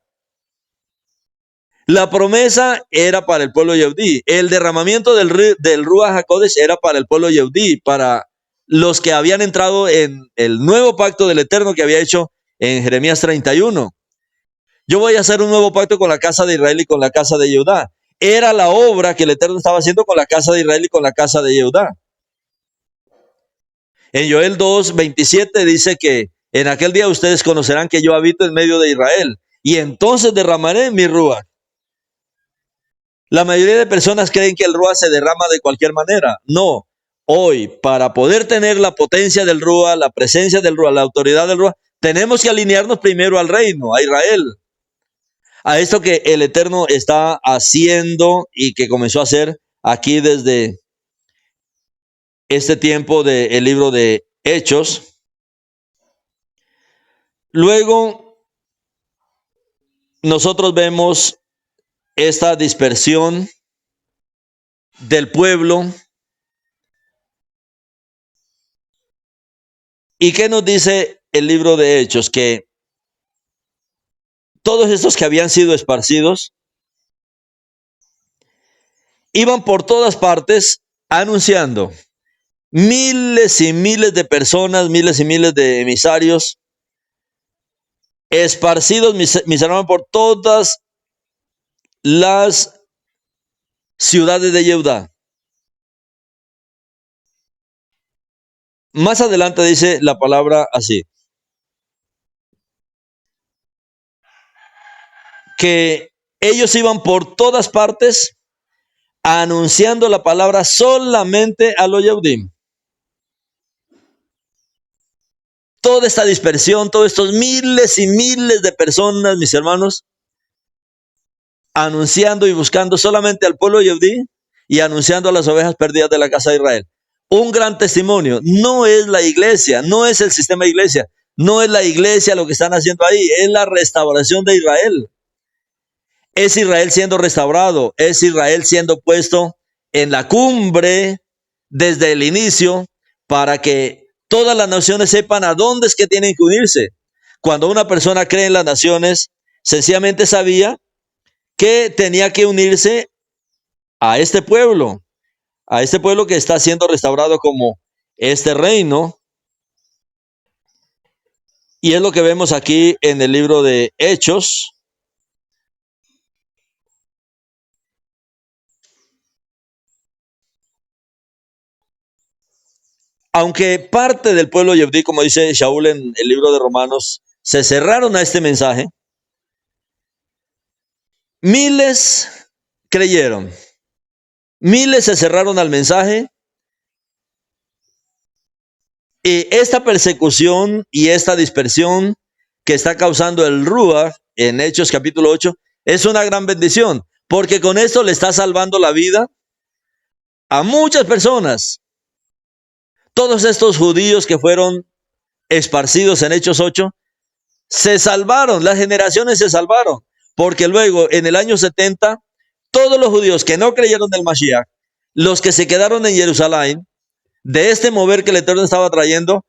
[SPEAKER 1] La promesa era para el pueblo Yehudí. El derramamiento del Ruach HaKodesh era para el pueblo Yehudí, para los que habían entrado en el nuevo pacto del Eterno que había hecho en Jeremías 31. Yo voy a hacer un nuevo pacto con la casa de Israel y con la casa de Judá. Era la obra que el Eterno estaba haciendo con la casa de Israel y con la casa de Judá. En Joel 2:27 dice que en aquel día ustedes conocerán que yo habito en medio de Israel y entonces derramaré mi Ruach. La mayoría de personas creen que el Ruach se derrama de cualquier manera. No. Hoy, para poder tener la potencia del Ruach, la presencia del Ruach, la autoridad del Ruach, tenemos que alinearnos primero al reino, a Israel. a esto que el Eterno está haciendo y que comenzó a hacer aquí desde este tiempo del libro de Hechos. Luego, nosotros vemos esta dispersión del pueblo. ¿Y qué nos dice el libro de Hechos? Que todos estos que habían sido esparcidos iban por todas partes anunciando. Miles y miles de personas, miles y miles de emisarios, esparcidos, mis hermanos, por todas las ciudades de Judá. Más adelante dice la palabra así, que ellos iban por todas partes anunciando la palabra solamente a los Yehudim. Toda esta dispersión, todos estos miles y miles de personas, mis hermanos, anunciando y buscando solamente al pueblo Yehudí y anunciando a las ovejas perdidas de la casa de Israel. Un gran testimonio. No es la iglesia, no es el sistema de iglesia, no es la iglesia lo que están haciendo ahí, es la restauración de Israel. Es Israel siendo restaurado, es Israel siendo puesto en la cumbre desde el inicio para que todas las naciones sepan a dónde es que tienen que unirse. Cuando una persona cree en las naciones, sencillamente sabía que tenía que unirse a este pueblo que está siendo restaurado como este reino. Y es lo que vemos aquí en el libro de Hechos. Aunque parte del pueblo Yehudí, como dice Shaul en el libro de Romanos, se cerraron a este mensaje, miles creyeron, miles se cerraron al mensaje, y esta persecución y esta dispersión que está causando el Ruach en Hechos capítulo 8 es una gran bendición, porque con esto le está salvando la vida a muchas personas. Todos estos judíos que fueron esparcidos en Hechos 8 se salvaron, las generaciones se salvaron, porque luego en el año 70, todos los judíos que no creyeron en el Mashiach, los que se quedaron en Jerusalén, de este mover que el Eterno estaba trayendo,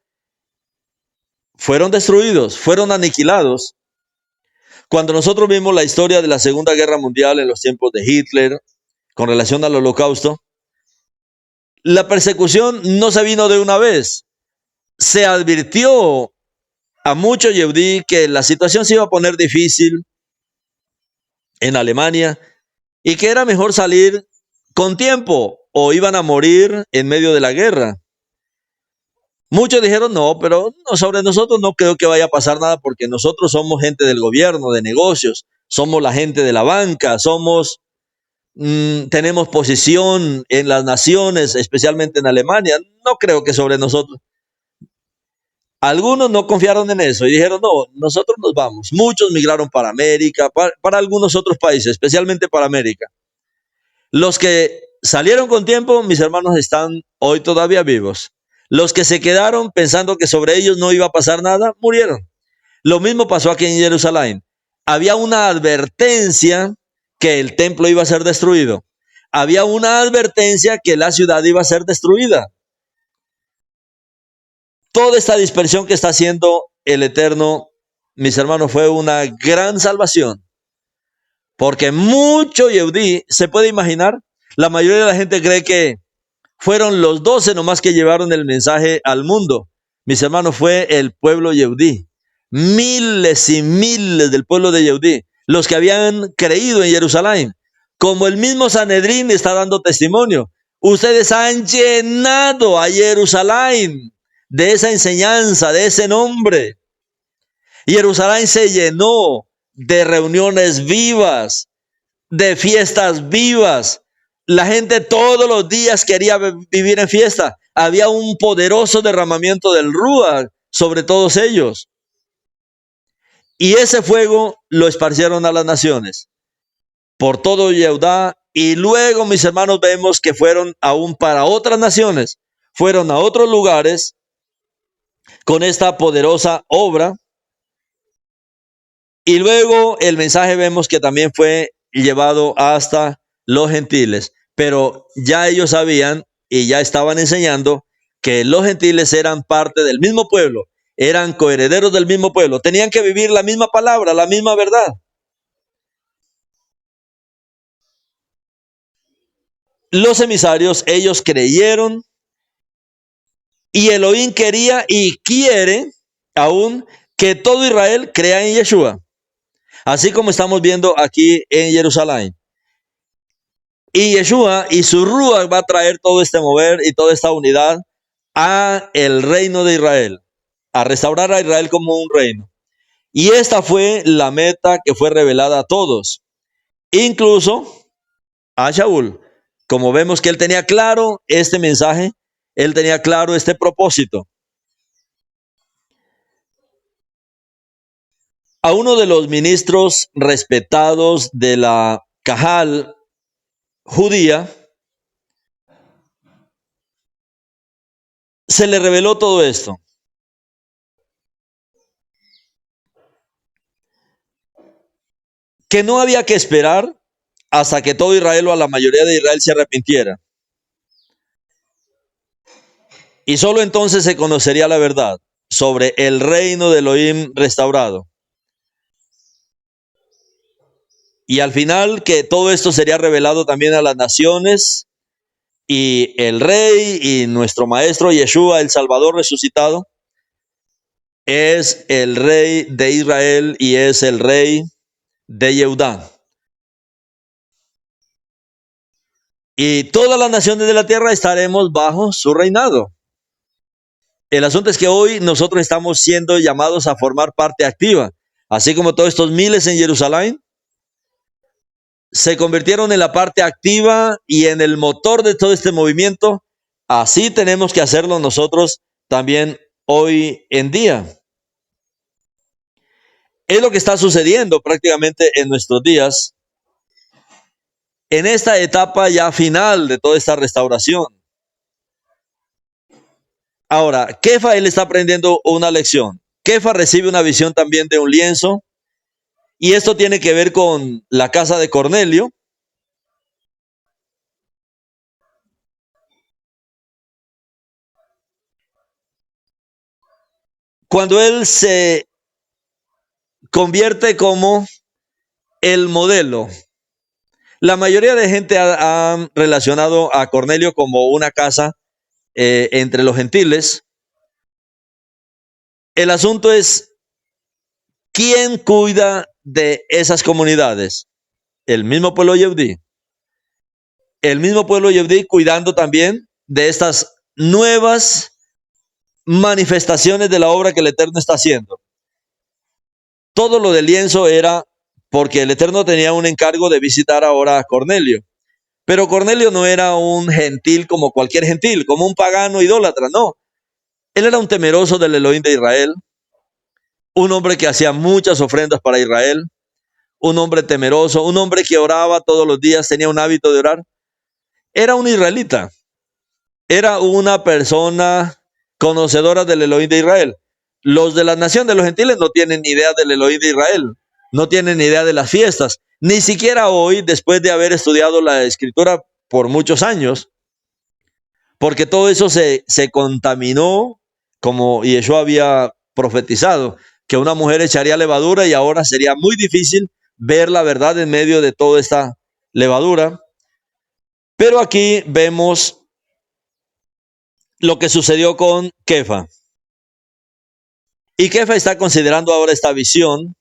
[SPEAKER 1] fueron destruidos, fueron aniquilados. Cuando nosotros vimos la historia de la Segunda Guerra Mundial en los tiempos de Hitler, con relación al Holocausto, la persecución no se vino de una vez. Se advirtió a muchos Yehudí que la situación se iba a poner difícil en Alemania y que era mejor salir con tiempo o iban a morir en medio de la guerra. Muchos dijeron no, pero no, sobre nosotros no creo que vaya a pasar nada porque nosotros somos gente del gobierno, de negocios, somos la gente de la banca, tenemos posición en las naciones, especialmente en Alemania. No creo que sobre nosotros. Algunos no confiaron en eso y dijeron, no, nosotros nos vamos. Muchos migraron para América, para algunos otros países, especialmente para América. Los que salieron con tiempo, mis hermanos, están hoy todavía vivos. Los que se quedaron pensando que sobre ellos no iba a pasar nada, murieron. Lo mismo pasó aquí en Jerusalén. Había una advertencia que el templo iba a ser destruido. Había una advertencia que la ciudad iba a ser destruida. Toda esta dispersión que está haciendo el Eterno, mis hermanos, fue una gran salvación. Porque mucho Yehudí, se puede imaginar, la mayoría de la gente cree que fueron los 12 nomás que llevaron el mensaje al mundo. Mis hermanos, fue el pueblo Yehudí. Miles y miles del pueblo de Yehudí, los que habían creído en Jerusalén. Como el mismo Sanedrín está dando testimonio. Ustedes han llenado a Jerusalén de esa enseñanza, de ese nombre. Jerusalén se llenó de reuniones vivas, de fiestas vivas. La gente todos los días quería vivir en fiesta. Había un poderoso derramamiento del Ruach sobre todos ellos. Y ese fuego lo esparcieron a las naciones, por todo Judá. Y luego, mis hermanos, vemos que fueron aún para otras naciones, fueron a otros lugares con esta poderosa obra. Y luego el mensaje vemos que también fue llevado hasta los gentiles. Pero ya ellos sabían y ya estaban enseñando que los gentiles eran parte del mismo pueblo, eran coherederos del mismo pueblo, tenían que vivir la misma palabra, la misma verdad. Los emisarios, ellos creyeron y Elohim quería y quiere aún que todo Israel crea en Yeshua. Así como estamos viendo aquí en Jerusalén. Y Yeshua y su Ruach va a traer todo este mover y toda esta unidad a el reino de Israel, a restaurar a Israel como un reino. Y esta fue la meta que fue revelada a todos, incluso a Shaul. Como vemos que él tenía claro este mensaje, él tenía claro este propósito. A uno de los ministros respetados de la Cajal judía, se le reveló todo esto. Que no había que esperar hasta que todo Israel o a la mayoría de Israel se arrepintiera. Y solo entonces se conocería la verdad sobre el reino de Elohim restaurado. Y al final que todo esto sería revelado también a las naciones y el rey y nuestro maestro Yeshua, el Salvador resucitado, es el rey de Israel y es el rey de Yehudá. Y todas las naciones de la tierra estaremos bajo su reinado. El asunto es que hoy nosotros estamos siendo llamados a formar parte activa, así como todos estos miles en Jerusalén se convirtieron en la parte activa y en el motor de todo este movimiento. Así tenemos que hacerlo nosotros también hoy en día. Es lo que está sucediendo prácticamente en nuestros días, en esta etapa ya final de toda esta restauración. Ahora, Kefa, él está aprendiendo una lección. Kefa recibe una visión también de un lienzo, y esto tiene que ver con la casa de Cornelio. Cuando él se convierte como el modelo. La mayoría de gente ha relacionado a Cornelio como una casa entre los gentiles. El asunto es, ¿quién cuida de esas comunidades? El mismo pueblo yehudí. El mismo pueblo yehudí cuidando también de estas nuevas manifestaciones de la obra que el Eterno está haciendo. Todo lo del lienzo era porque el Eterno tenía un encargo de visitar ahora a Cornelio. Pero Cornelio no era un gentil como cualquier gentil, como un pagano idólatra, no. Él era un temeroso del Elohim de Israel, un hombre que hacía muchas ofrendas para Israel, un hombre temeroso, un hombre que oraba todos los días, tenía un hábito de orar. Era un israelita, era una persona conocedora del Elohim de Israel. Los de la nación de los gentiles no tienen ni idea del Elohim de Israel, no tienen ni idea de las fiestas, ni siquiera hoy, después de haber estudiado la Escritura por muchos años, porque todo eso se contaminó, como Yeshua había profetizado, que una mujer echaría levadura y ahora sería muy difícil ver la verdad en medio de toda esta levadura. Pero aquí vemos lo que sucedió con Kefa. Y Kefa está considerando ahora esta visión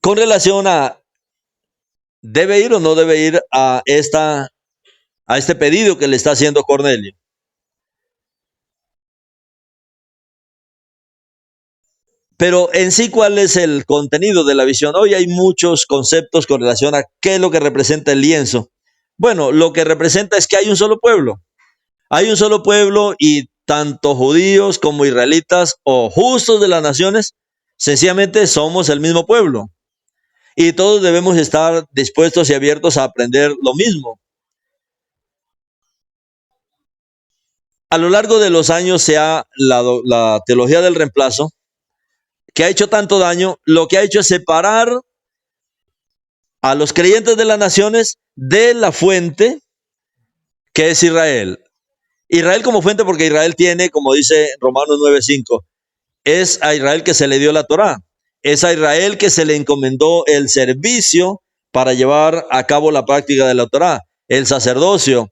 [SPEAKER 1] con relación a ¿debe ir o no debe ir a este pedido que le está haciendo Cornelio? Pero en sí, ¿cuál es el contenido de la visión? Hoy hay muchos conceptos con relación a qué es lo que representa el lienzo. Bueno, lo que representa es que hay un solo pueblo. Hay un solo pueblo y tanto judíos como israelitas o justos de las naciones, sencillamente somos el mismo pueblo. Y todos debemos estar dispuestos y abiertos a aprender lo mismo. A lo largo de los años la teología del reemplazo, que ha hecho tanto daño, lo que ha hecho es separar a los creyentes de las naciones de la fuente que es Israel. Israel como fuente, porque Israel tiene, como dice Romanos 9:5, es a Israel que se le dio la Torá, es a Israel que se le encomendó el servicio para llevar a cabo la práctica de la Torá, el sacerdocio,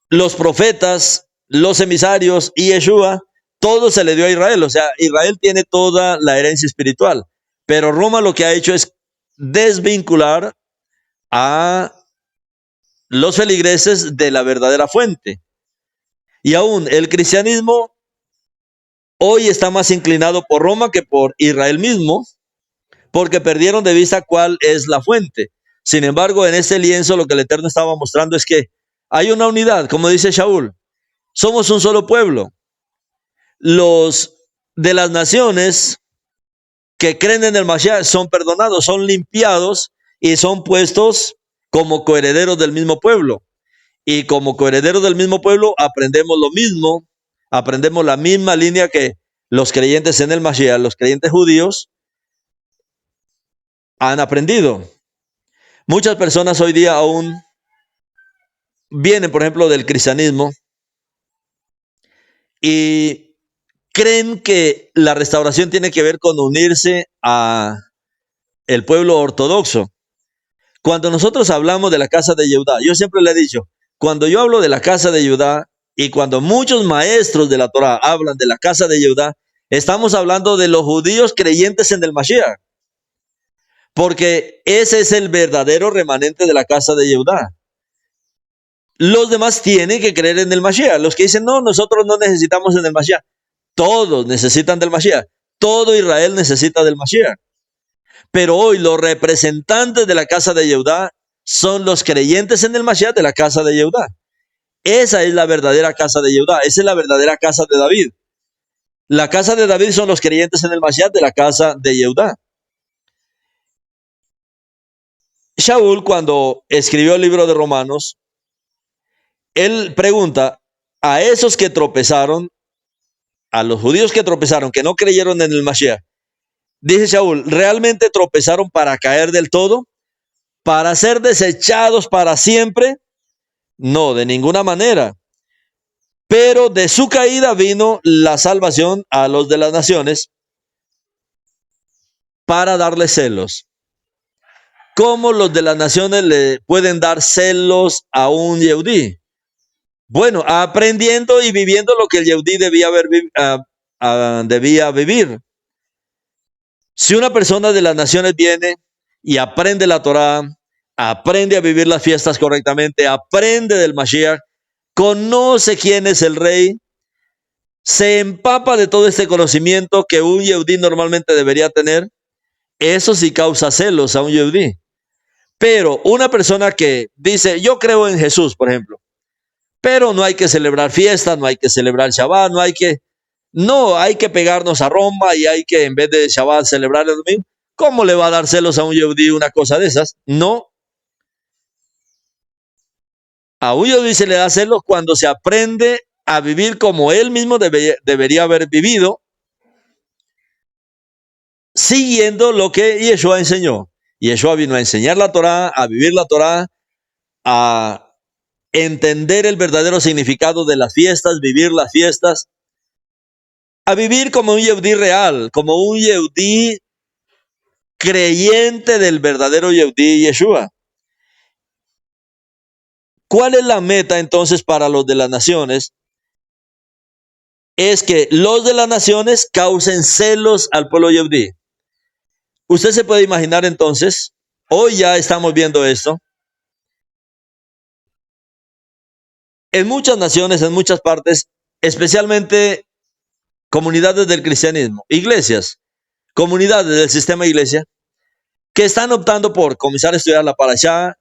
[SPEAKER 1] los profetas, los emisarios y Yeshua, todo se le dio a Israel. O sea, Israel tiene toda la herencia espiritual, pero Roma lo que ha hecho es desvincular a los feligreses de la verdadera fuente. Y aún el cristianismo hoy está más inclinado por Roma que por Israel mismo, porque perdieron de vista cuál es la fuente. Sin embargo, en este lienzo lo que el Eterno estaba mostrando es que hay una unidad, como dice Shaul, somos un solo pueblo. Los de las naciones que creen en el Mashiach son perdonados, son limpiados y son puestos como coherederos del mismo pueblo. Y como coherederos del mismo pueblo aprendemos lo mismo, aprendemos la misma línea que los creyentes en el Mashiach, los creyentes judíos, han aprendido. Muchas personas hoy día aún vienen, por ejemplo, del cristianismo y creen que la restauración tiene que ver con unirse a el pueblo ortodoxo. Cuando nosotros hablamos de la casa de Judá, yo siempre le he dicho, cuando yo hablo de la casa de Judá y cuando muchos maestros de la Torah hablan de la casa de Judá, estamos hablando de los judíos creyentes en el Mashiach, porque ese es el verdadero remanente de la casa de Judá. Los demás tienen que creer en el Mashiach. Los que dicen, no, nosotros no necesitamos en el Mashiach. Todos necesitan del Mashiach. Todo Israel necesita del Mashiach. Pero hoy los representantes de la casa de Judá son los creyentes en el Mashiach de la casa de Judá. Esa es la verdadera casa de Judá. Esa es la verdadera casa de David. La casa de David son los creyentes en el Mashiach de la casa de Judá. Shaul, cuando escribió el libro de Romanos, él pregunta a esos que tropezaron, a los judíos que tropezaron, que no creyeron en el Mashiach. Dice Shaul, ¿realmente tropezaron para caer del todo? ¿Para ser desechados para siempre? No, de ninguna manera. Pero de su caída vino la salvación a los de las naciones para darles celos. ¿Cómo los de las naciones le pueden dar celos a un Yehudí? Bueno, aprendiendo y viviendo lo que el Yehudí debía vivir. Si una persona de las naciones viene y aprende la Torá, aprende a vivir las fiestas correctamente, aprende del Mashiach, conoce quién es el rey, se empapa de todo este conocimiento que un Yehudí normalmente debería tener, eso sí causa celos a un Yehudí. Pero una persona que dice, yo creo en Jesús, por ejemplo, pero no hay que celebrar fiestas, no hay que celebrar Shabbat, no hay que pegarnos a Roma y hay que en vez de Shabbat celebrar el domingo. ¿Cómo le va a dar celos a un Yehudí una cosa de esas? No. A un Yehudí se le da celos cuando se aprende a vivir como él mismo debería haber vivido, siguiendo lo que Yeshua enseñó. Yeshua vino a enseñar la Torá, a vivir la Torá, a entender el verdadero significado de las fiestas, vivir las fiestas, a vivir como un Yehudí real, como un Yehudí creyente del verdadero Yehudí Yeshua. ¿Cuál es la meta entonces para los de las naciones? Es que los de las naciones causen celos al pueblo Yehudí. Usted se puede imaginar entonces, hoy ya estamos viendo esto, en muchas naciones, en muchas partes, especialmente comunidades del cristianismo, iglesias, comunidades del sistema iglesia, que están optando por comenzar a estudiar la Parashá,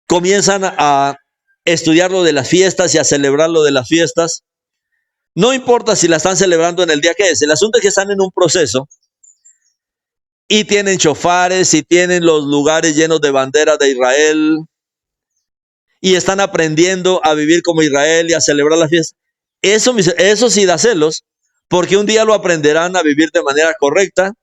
[SPEAKER 1] comienzan a estudiar lo de las fiestas y a celebrar lo de las fiestas. No importa si la están celebrando en el día que es. El asunto es que están en un proceso y tienen chofares y tienen los lugares llenos de banderas de Israel y están aprendiendo a vivir como Israel y a celebrar la fiesta. Eso sí da celos, porque un día lo aprenderán a vivir de manera correcta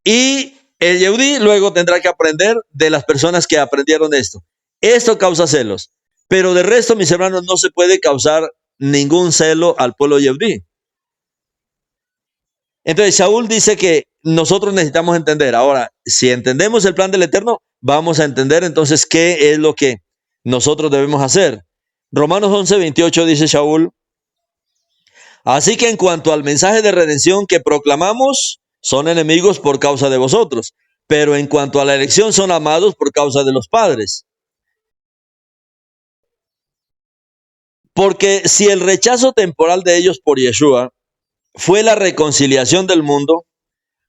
[SPEAKER 1] y el Yehudí luego tendrá que aprender de las personas que aprendieron esto. Esto causa celos, pero de resto, mis hermanos, no se puede causar ningún celo al pueblo Yehudí. Entonces, Shaul dice que nosotros necesitamos entender. Ahora, si entendemos el plan del Eterno, vamos a entender entonces qué es lo que nosotros debemos hacer. Romanos 11:28 dice Shaul: así que en cuanto al mensaje de redención que proclamamos, son enemigos por causa de vosotros, pero en cuanto a la elección, son amados por causa de los padres. Porque si el rechazo temporal de ellos por Yeshua fue la reconciliación del mundo,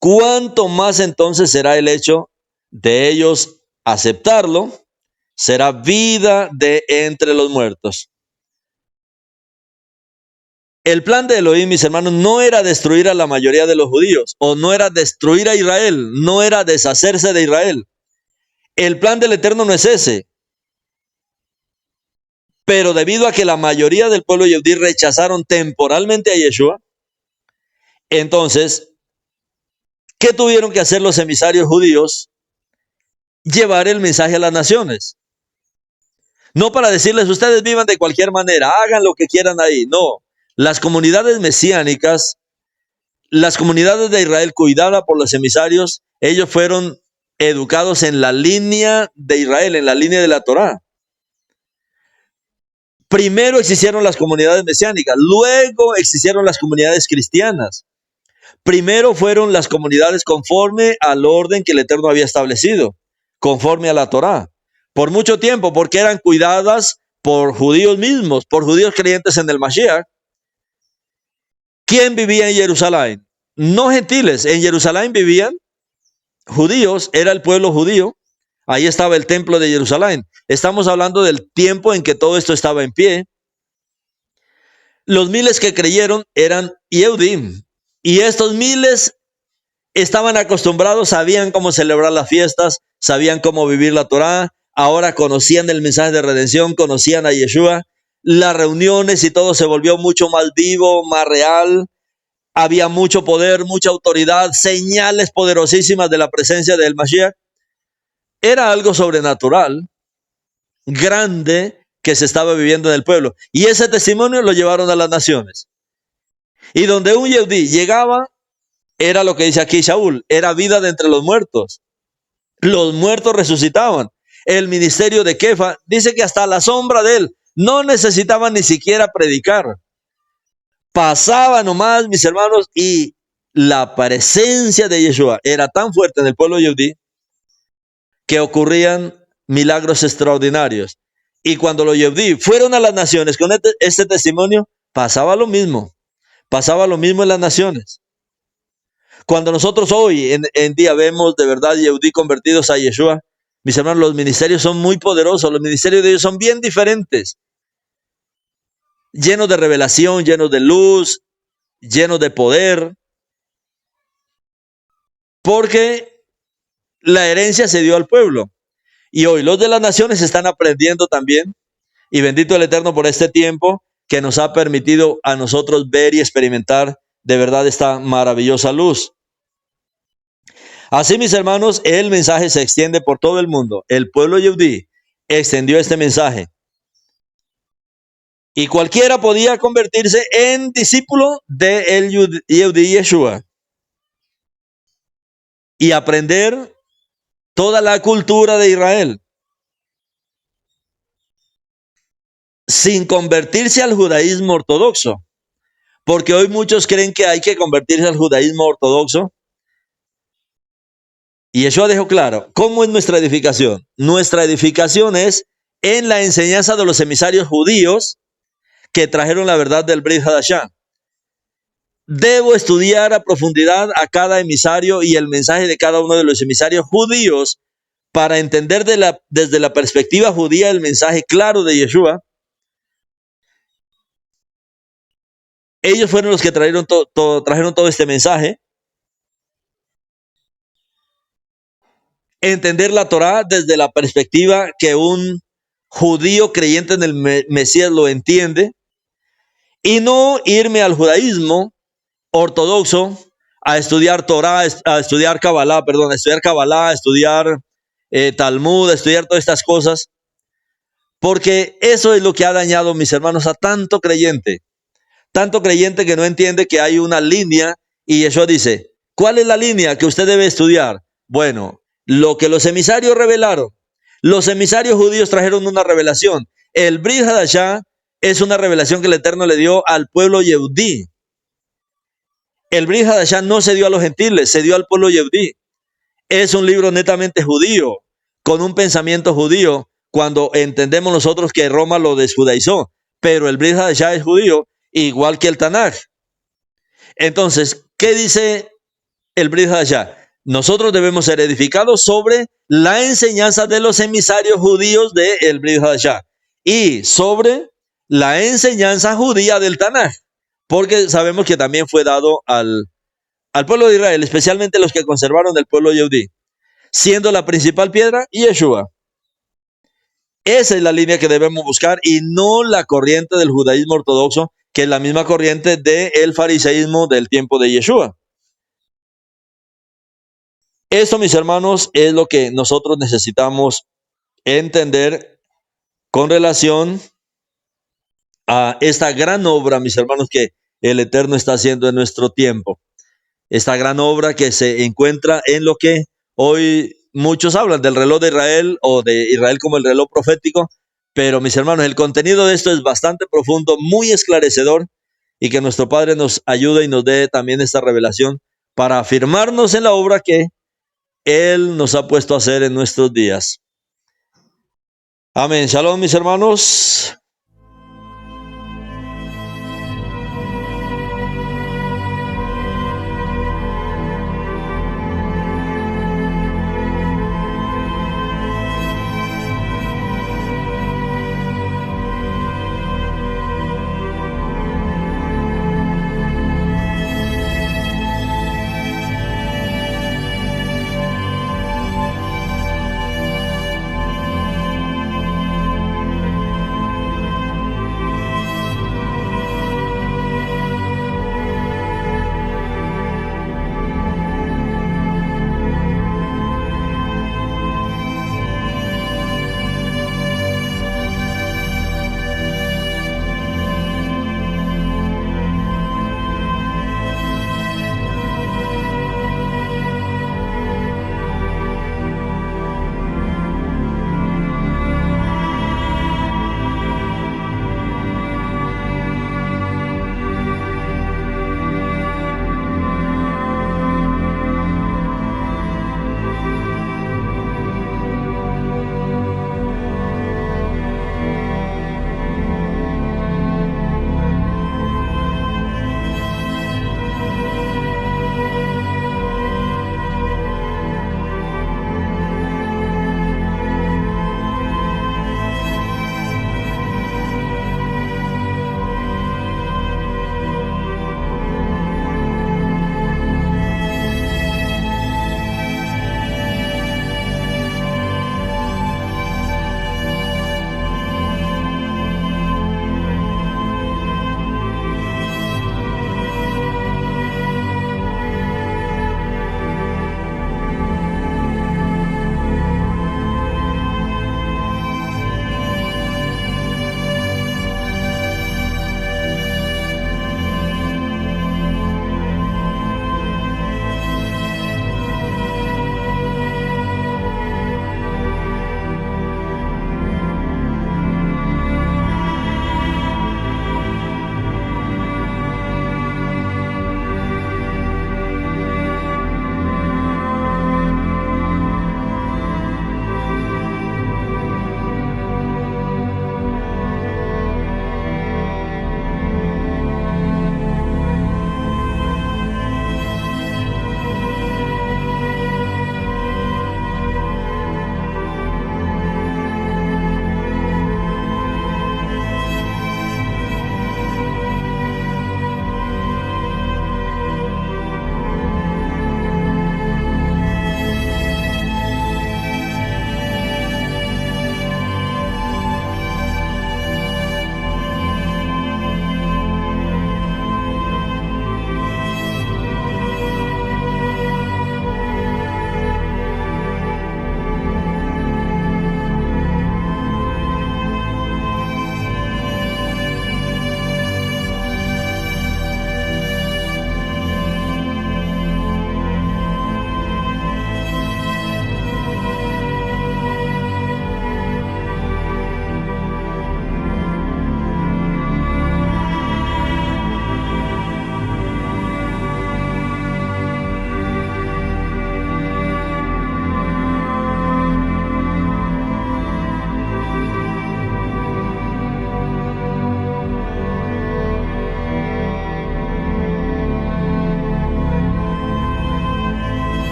[SPEAKER 1] ¿cuánto más entonces será el hecho de ellos aceptarlo? Será vida de entre los muertos. El plan de Elohim, mis hermanos, no era destruir a la mayoría de los judíos, o no era destruir a Israel, no era deshacerse de Israel. El plan del Eterno no es ese. Pero debido a que la mayoría del pueblo yehudí rechazaron temporalmente a Yeshua, entonces, ¿qué tuvieron que hacer los emisarios judíos? Llevar el mensaje a las naciones. No para decirles, ustedes vivan de cualquier manera, hagan lo que quieran ahí. No, las comunidades mesiánicas, las comunidades de Israel cuidadas por los emisarios, ellos fueron educados en la línea de Israel, en la línea de la Torá. Primero existieron las comunidades mesiánicas, luego existieron las comunidades cristianas. Primero fueron las comunidades conforme al orden que el Eterno había establecido, conforme a la Torá. Por mucho tiempo, porque eran cuidadas por judíos mismos, por judíos creyentes en el Mashiach. ¿Quién vivía en Jerusalén? No gentiles, en Jerusalén vivían judíos, era el pueblo judío. Ahí estaba el templo de Jerusalén. Estamos hablando del tiempo en que todo esto estaba en pie. Los miles que creyeron eran Yehudim. Y estos miles estaban acostumbrados, sabían cómo celebrar las fiestas, sabían cómo vivir la Torá. Ahora conocían el mensaje de redención, conocían a Yeshua. Las reuniones y todo se volvió mucho más vivo, más real. Había mucho poder, mucha autoridad, señales poderosísimas de la presencia del Mashiach. Era algo sobrenatural, grande, que se estaba viviendo en el pueblo. Y ese testimonio lo llevaron a las naciones. Y donde un Yehudí llegaba, era lo que dice aquí Shaul, era vida de entre los muertos. Los muertos resucitaban. El ministerio de Kefa dice que hasta la sombra de él no necesitaba ni siquiera predicar. Pasaba nomás, mis hermanos, y la presencia de Yeshua era tan fuerte en el pueblo Yehudí que ocurrían milagros extraordinarios. Y cuando los Yehudí fueron a las naciones con este testimonio, pasaba lo mismo. Pasaba lo mismo en las naciones. Cuando nosotros hoy en día vemos de verdad Yehudí convertidos a Yeshua, mis hermanos, los ministerios son muy poderosos. Los ministerios de ellos son bien diferentes. Llenos de revelación, llenos de luz, llenos de poder. Porque la herencia se dio al pueblo. Y hoy los de las naciones están aprendiendo también. Y bendito el Eterno por este tiempo que nos ha permitido a nosotros ver y experimentar de verdad esta maravillosa luz. Así, mis hermanos, el mensaje se extiende por todo el mundo. El pueblo Yehudí extendió este mensaje. Y cualquiera podía convertirse en discípulo del Yehudí Yeshua. Y aprender toda la cultura de Israel. Sin convertirse al judaísmo ortodoxo. Porque hoy muchos creen que hay que convertirse al judaísmo ortodoxo. Y Yeshua dejó claro, ¿cómo es nuestra edificación? Nuestra edificación es en la enseñanza de los emisarios judíos que trajeron la verdad del Brit Hadashah. Debo estudiar a profundidad a cada emisario y el mensaje de cada uno de los emisarios judíos para entender desde la perspectiva judía el mensaje claro de Yeshua. Ellos fueron los que trajeron todo este mensaje. Entender la Torá desde la perspectiva que un judío creyente en el Mesías lo entiende, y no irme al judaísmo ortodoxo a estudiar Torá, a estudiar Kabbalah, a estudiar Talmud, a estudiar todas estas cosas, porque eso es lo que ha dañado, mis hermanos, a tanto creyente que no entiende que hay una línea, y Yeshua dice, ¿cuál es la línea que usted debe estudiar? Bueno, lo que los emisarios revelaron. Los emisarios judíos trajeron una revelación. El Brit Hadashah es una revelación que el Eterno le dio al pueblo Yehudí. El Brit Hadashah no se dio a los gentiles, se dio al pueblo Yehudí. Es un libro netamente judío, con un pensamiento judío, cuando entendemos nosotros que Roma lo desjudaizó. Pero el Brit Hadashah es judío, igual que el Tanaj. Entonces, ¿qué dice el Brit Hadashah? Nosotros debemos ser edificados sobre la enseñanza de los emisarios judíos del Brit Hadashah y sobre la enseñanza judía del Tanaj, porque sabemos que también fue dado al pueblo de Israel, especialmente los que conservaron del pueblo Yehudí, siendo la principal piedra Yeshua. Esa es la línea que debemos buscar, y no la corriente del judaísmo ortodoxo, que es la misma corriente del fariseísmo del tiempo de Yeshua. Esto, mis hermanos, es lo que nosotros necesitamos entender con relación a esta gran obra, mis hermanos, que el Eterno está haciendo en nuestro tiempo. Esta gran obra que se encuentra en lo que hoy muchos hablan del reloj de Israel, o de Israel como el reloj profético, pero mis hermanos, el contenido de esto es bastante profundo, muy esclarecedor, y que nuestro Padre nos ayude y nos dé también esta revelación para afirmarnos en la obra que Él nos ha puesto a hacer en nuestros días. Amén. Shalom, mis hermanos.